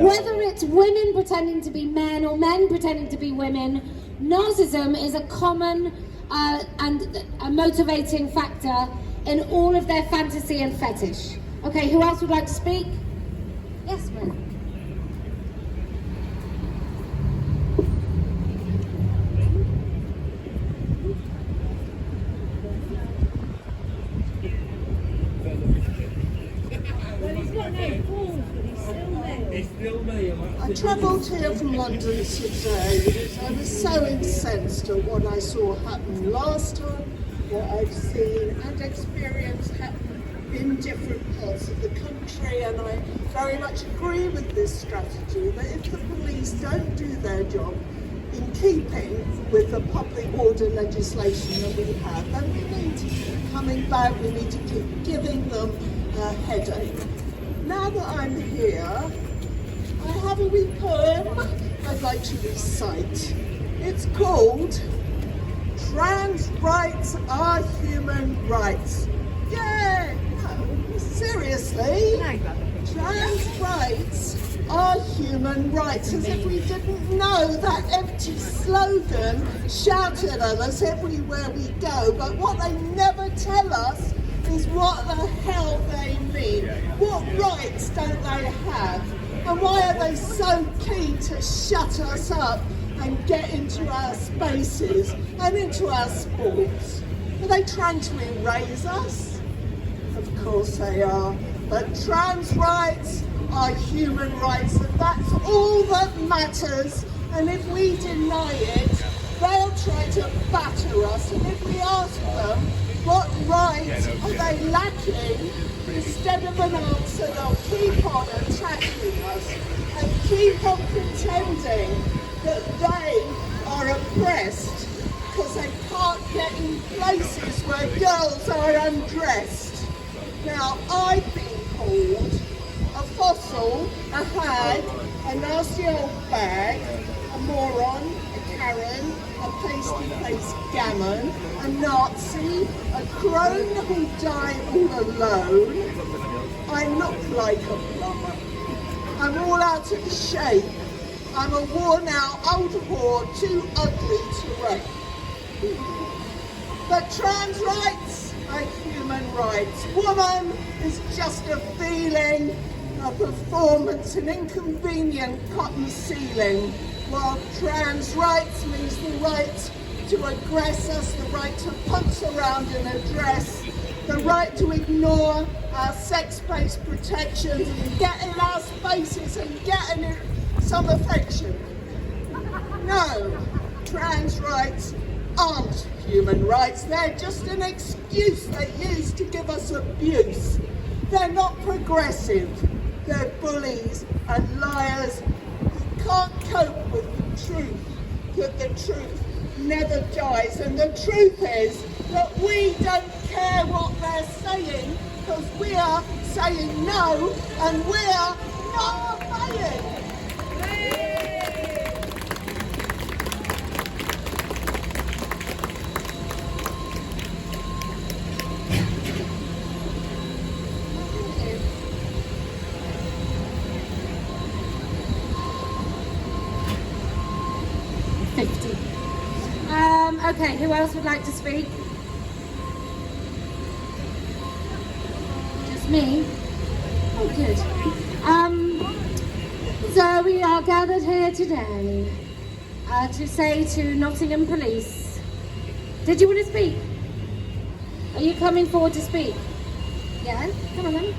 Whether it's women pretending to be men or men pretending to be women, narcissism is a common and a motivating factor in all of their fantasy and fetish. Okay, who else would like to speak? Yes, ma'am. I travelled here from London today. I was so incensed at what I saw happen last time, what I've seen and experienced happen in different parts of the country, and I very much agree with this strategy that if the police don't do their job in keeping with the public order legislation that we have, then we need to keep coming back, we need to keep giving them a headache. Now that I'm here, I have a wee poem I'd like to recite. It's called Trans Rights Are Human Rights. Yeah, no, seriously. Trans rights are human rights, as if we didn't know that empty slogan shouted at us everywhere we go. But what they never tell us is what the hell they mean. What rights don't they have? And why are they so keen to shut us up and get into our spaces and into our sports? Are they trying to erase us? Of course they are. But trans rights are human rights, and that's all that matters. And if we deny it, they'll try to batter us, and if we ask them what rights are they lacking, instead of an answer, they'll keep on attacking us and keep on pretending that they are oppressed because they can't get in places where girls are undressed. Now, I've been called a fossil, a hag, a nasty old bag, a moron, a Karen, a pasty-faced gammon, a Nazi, a crone who died all alone. I look like a plumber. I'm all out of shape. I'm a worn-out old whore, too ugly to rape. But trans rights are human rights. Woman is just a feeling, a performance, an inconvenient cotton ceiling, while trans rights means the right to aggress us, the right to punch around in a dress, the right to ignore our sex-based protections and get in our spaces and get in some affection. No, trans rights aren't human rights. They're just an excuse they use to give us abuse. They're not progressive. They're bullies and liars who can't cope with the truth, that the truth never dies. And the truth is that we don't care what they're saying, because we are saying no and we're not obeying. Okay, who else would like to speak? Just me? Oh, good. So we are gathered here today to say to Nottingham Police, did you want to speak? Are you coming forward to speak? Yeah? Come on then.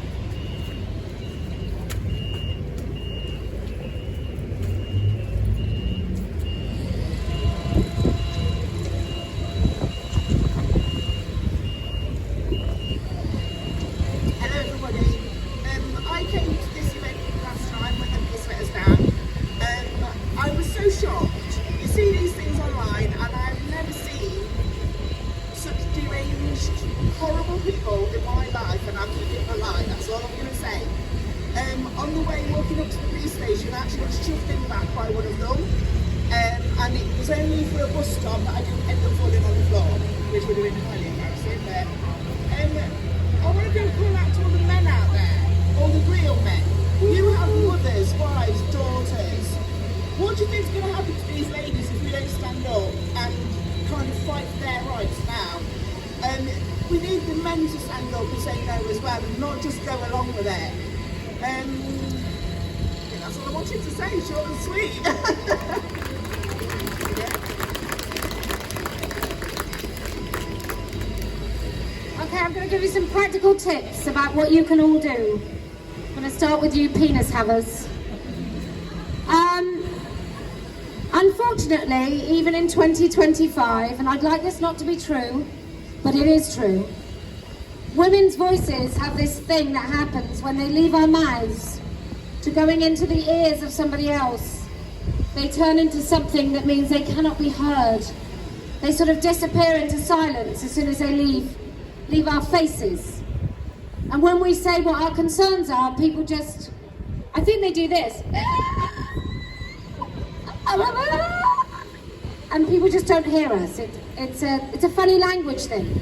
Horrible people in my life, and I'm keeping it alive, that's all I'm going to say. On the way walking up to the police station, I actually got shoved in the back by one of them, and it was only for a bus stop that I didn't end up falling on the floor, which would have been highly embarrassing. But I want to go call out to all the men out there, all the real men. You have mothers, wives, daughters. What do you think is going to happen to these ladies if we don't stand up and kind of fight for their rights now? We need the men to stand up and say no as well, and not just go along with it. I think that's all I wanted to say, short and sweet. Okay, I'm going to give you some practical tips about what you can all do. I'm going to start with you penis havers. Unfortunately, even in 2025, and I'd like this not to be true, but it is true, women's voices have this thing that happens when they leave our mouths to going into the ears of somebody else. They turn into something that means they cannot be heard. They sort of disappear into silence as soon as they leave our faces. And when we say what our concerns are, people just, I think they do this. And people just don't hear us. It's a funny language thing.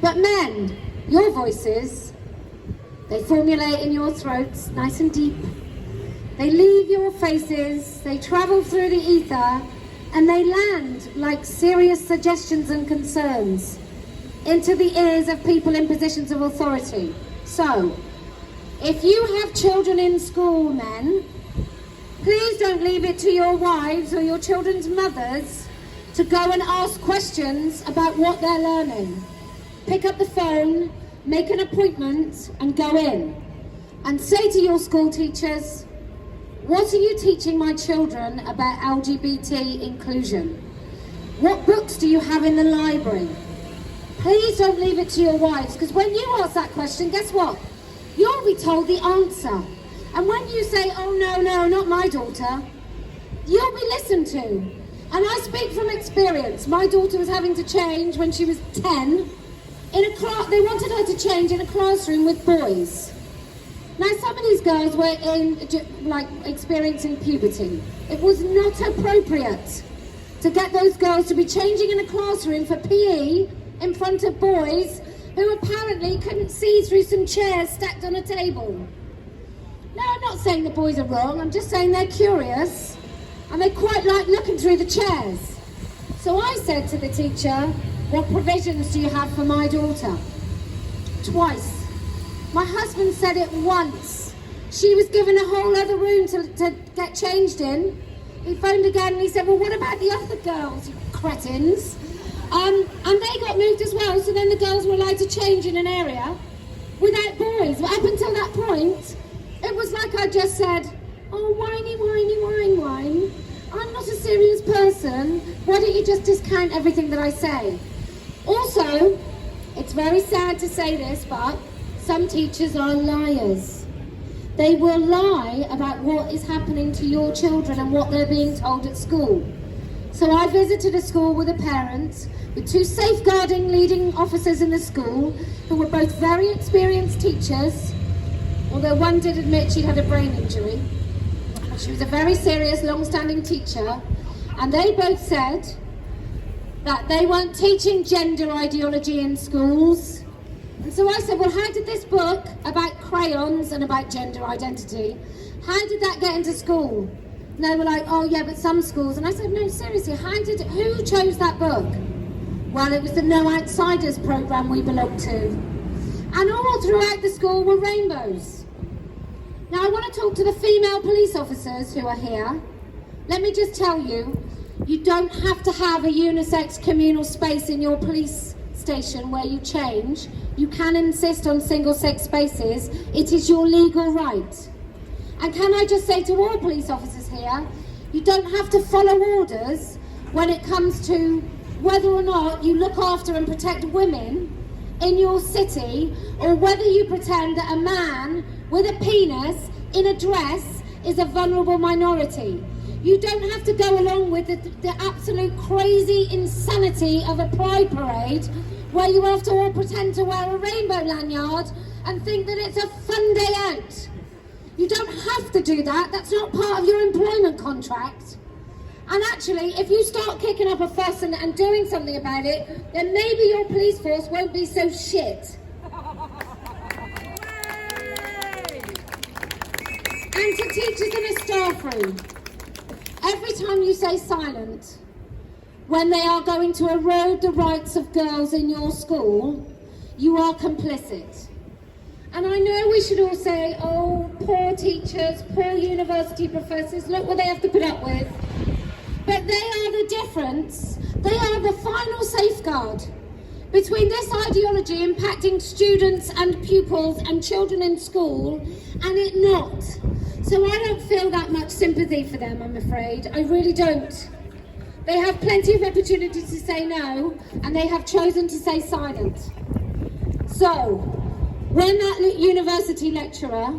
But men, your voices, they formulate in your throats, nice and deep. They leave your faces, they travel through the ether, and they land like serious suggestions and concerns into the ears of people in positions of authority. So, if you have children in school, men, please don't leave it to your wives or your children's mothers to go and ask questions about what they're learning. Pick up the phone, make an appointment, and go in. And say to your school teachers, what are you teaching my children about LGBT inclusion? What books do you have in the library? Please don't leave it to your wives, because when you ask that question, guess what? You'll be told the answer. And when you say, oh no, not my daughter, you'll be listened to. And I speak from experience. My daughter was having to change when she was 10. They wanted her to change in a classroom with boys. Now, some of these girls were experiencing puberty. It was not appropriate to get those girls to be changing in a classroom for PE in front of boys who apparently couldn't see through some chairs stacked on a table. No, I'm not saying the boys are wrong, I'm just saying they're curious and they quite like looking through the chairs. So I said to the teacher, what provisions do you have for my daughter? Twice. My husband said it once. She was given a whole other room to get changed in. He phoned again and he said, well, what about the other girls, you cretins? And they got moved as well, so then the girls were allowed to change in an area without boys. But up until that point, it was like I just said, oh, whiny, whine. I'm not a serious person. Why don't you just discount everything that I say? Also, it's very sad to say this, but some teachers are liars. They will lie about what is happening to your children and what they're being told at school. So I visited a school with a parent, with 2 safeguarding leading officers in the school, who were both very experienced teachers, although one did admit she'd had a brain injury. She was a very serious, long-standing teacher, and they both said that they weren't teaching gender ideology in schools. And so I said, well, how did this book about crayons and about gender identity, how did that get into school? And they were like, oh yeah, but some schools. And I said, no, seriously, who chose that book? Well, it was the No Outsiders programme we belonged to. And all throughout the school were rainbows. Now I want to talk to the female police officers who are here. Let me just tell you, you don't have to have a unisex communal space in your police station where you change. You can insist on single-sex spaces. It is your legal right. And can I just say to all police officers here, you don't have to follow orders when it comes to whether or not you look after and protect women in your city, or whether you pretend that a man with a penis in a dress is a vulnerable minority. You don't have to go along with the absolute crazy insanity of a pride parade where you after all pretend to wear a rainbow lanyard and think that it's a fun day out. You don't have to do that. That's not part of your employment contract. And actually, if you start kicking up a fuss and doing something about it, then maybe your police force won't be so shit. And to teachers in a staff room, every time you say silent, when they are going to erode the rights of girls in your school, you are complicit. And I know we should all say, oh, poor teachers, poor university professors, look what they have to put up with. But they are the difference. They are the final safeguard between this ideology impacting students and pupils and children in school and it not. So I don't feel that much sympathy for them, I'm afraid. I really don't. They have plenty of opportunity to say no, and they have chosen to say silent. So, when that university lecturer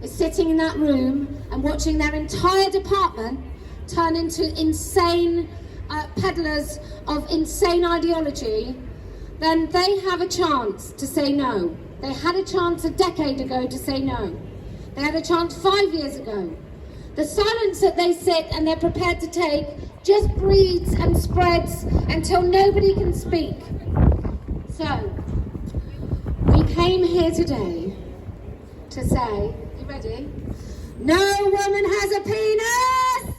is sitting in that room and watching their entire department turn into insane peddlers of insane ideology, then they have a chance to say no. They had a chance a decade ago to say no. They had a chance 5 years ago. The silence that they sit and they're prepared to take just breeds and spreads until nobody can speak. So, we came here today to say, you ready? No woman has a penis!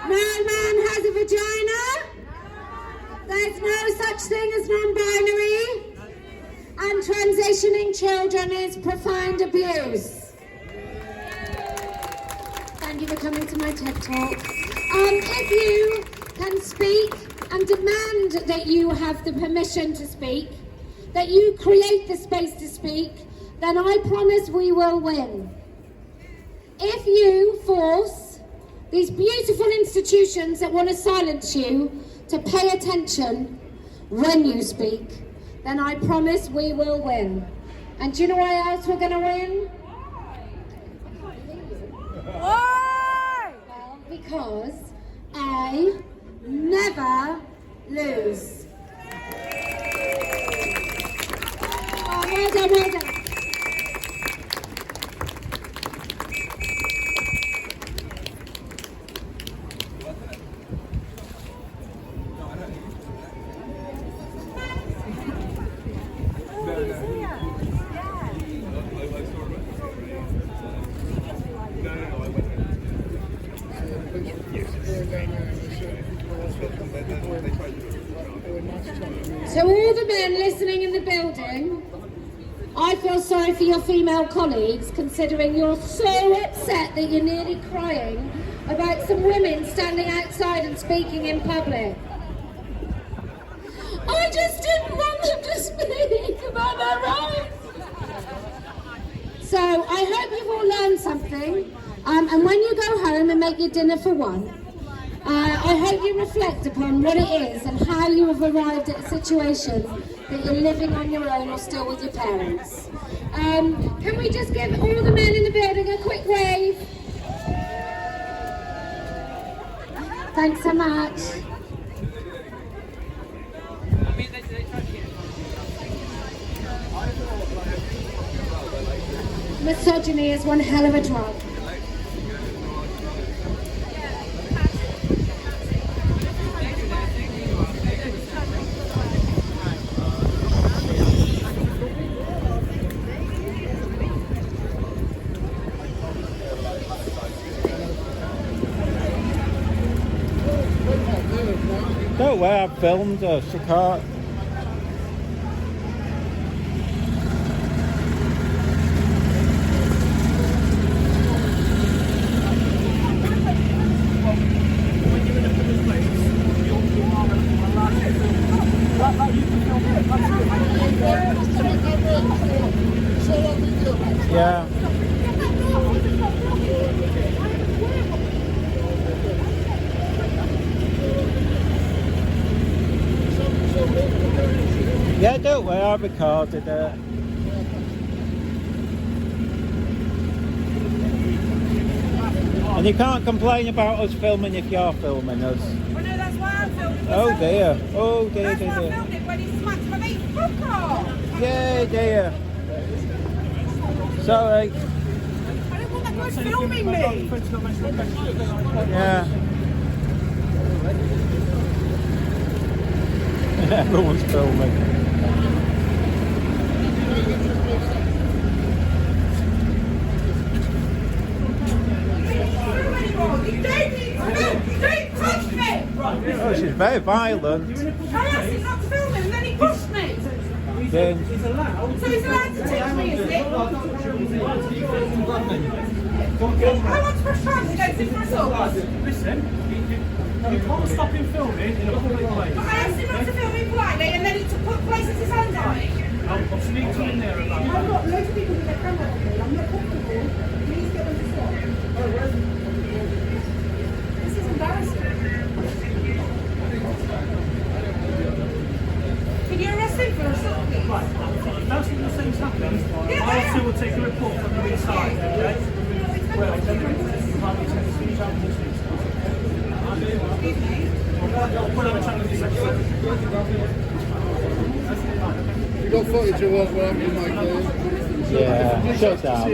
No man has a vagina! There's no such thing as non-binary! And transitioning children is profound abuse. Thank you for coming to my TED Talk. If you can speak and demand that you have the permission to speak, that you create the space to speak, then I promise we will win. If you force these beautiful institutions that want to silence you, to pay attention when you speak, then I promise we will win. And do you know why else we're going to win? Why? Well, because I never lose. Oh, well done, well done. So all the men listening in the building, I feel sorry for your female colleagues, considering you're so upset that you're nearly crying about some women standing outside and speaking in public. I just didn't want them to speak about their rights. So I hope you've all learned something, and when you go home and make your dinner for one, I hope you reflect upon what it is and how you have arrived at a situation that you're living on your own or still with your parents. Can we just give all the men in the building a quick wave? Thanks so much. Misogyny is one hell of a drug. Don't worry, I've filmed her, she can't. Yeah. Yeah, don't worry, I recorded it. And you can't complain about us filming if you're filming us. Well, no, that's why I'm filming. Oh dear, oh dear, That's dear, why I dear. filmed it when he smacked my mate. Fuck off! Yeah, dear. Sorry. I don't want that guy filming me. Yeah. Everyone's filming. Don't touch me! Oh, she's very violent. I asked him not to film him and then he pushed me. Then, So he's allowed to touch me, is it? I want to push charges against him for assault. Listen, you can't stop him filming in a public place. But I asked him not to film me politely and then he places his hand on me. I'll speak to him there about I've got loads of people with their camera on me. I'm not comfortable. Please get them to stop. This is embarrassing. Can you arrest him for assault, please? Right, if that's what the thing's happened, Yeah, I also will take a report from the inside, okay? Well, then we'll have a chat with you secretary. You got footage of what happened, Mike? yeah, shut down.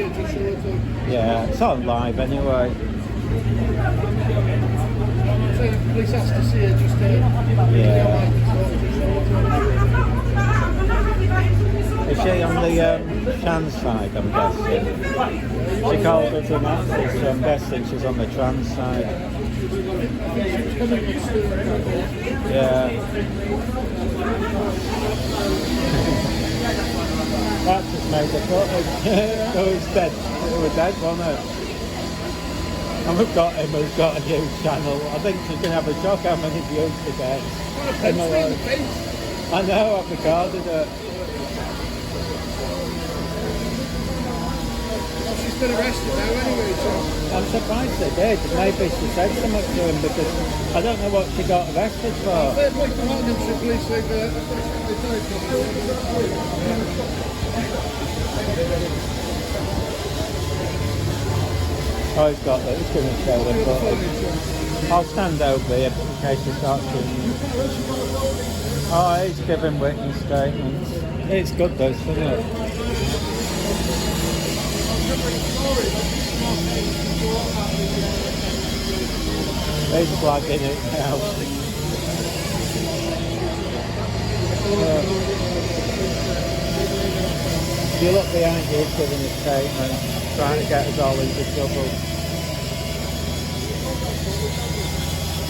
Yeah, it's on live anyway. So the police has to see it just Yeah. Is she on the trans side, I'm guessing? She called her dramatic, so I'm guessing she's on the trans side. Yeah. That just made the footage. It was dead. It was dead, wasn't it? And we've got him who's got a new channel. I think she's going to have a shock how many views she gets. I know, I've recorded it. she's been arrested now anyway, so... I'm surprised they did. Maybe she said something to him because I don't know what she got arrested for. The Nottinghamshire police, Oh, he's got it. He's going to show the footage. I'll stand over here in case he starts shooting. Oh, he's giving witness statements. It's good though, isn't it? He's flagging it now. If you look behind you, he's giving a statement, trying to get us all into trouble.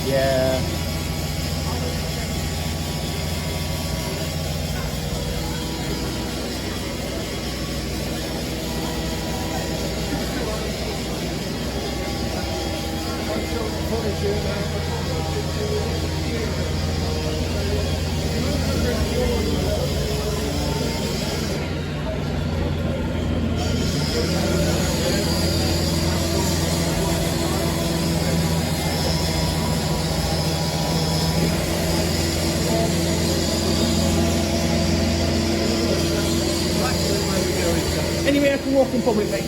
Yeah. Anyway, I can walk in public, mate.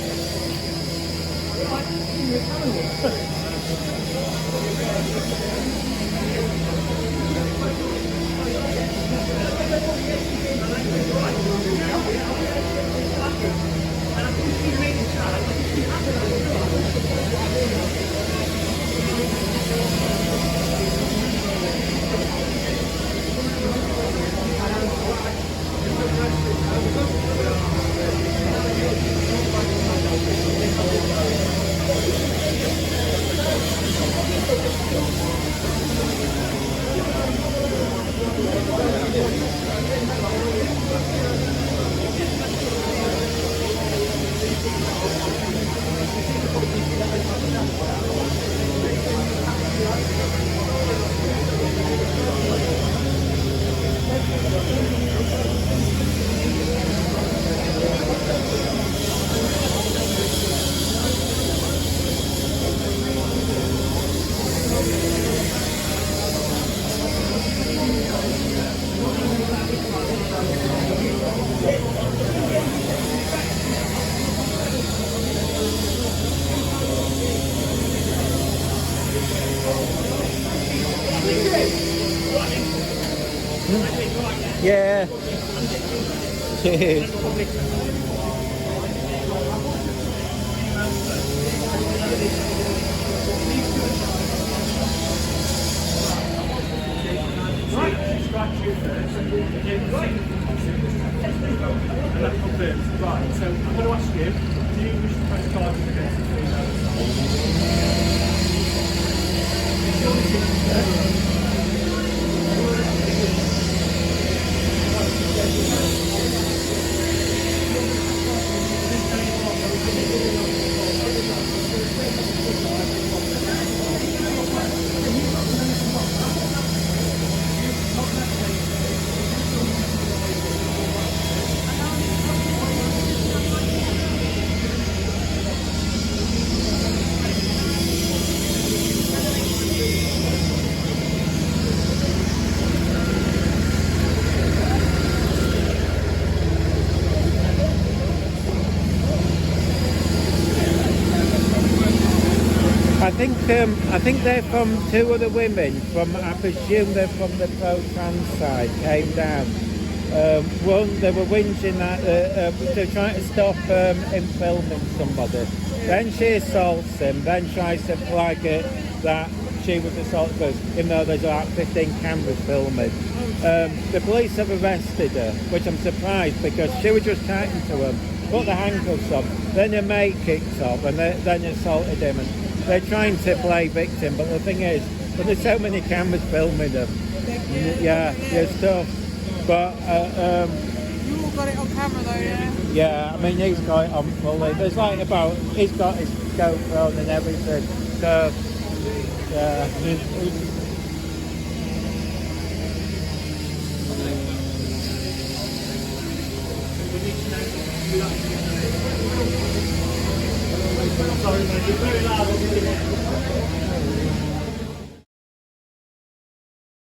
Yeah. Cheers. And that confirms. Right, so I'm going to ask you, do you wish to press charges against the I think they're from two other women from, I presume they're from the pro-trans side, came down. One, they were whinging that they're trying to stop him filming somebody. Then she assaults him, then tries to flag it that she was assaulted, even though there's about 15 cameras filming. The police have arrested her, which I'm surprised because she was just chatting to him, put the handcuffs on, then her mate kicked off and then assaulted him. And they're trying to play victim, but the thing is, but there's so many cameras filming them. Yeah, it's tough. But you all got it on camera though, yeah? yeah, I mean he's got it on fully. There's like about, he's got his GoPro and everything. So yeah. Sorry, mate, you're very loud.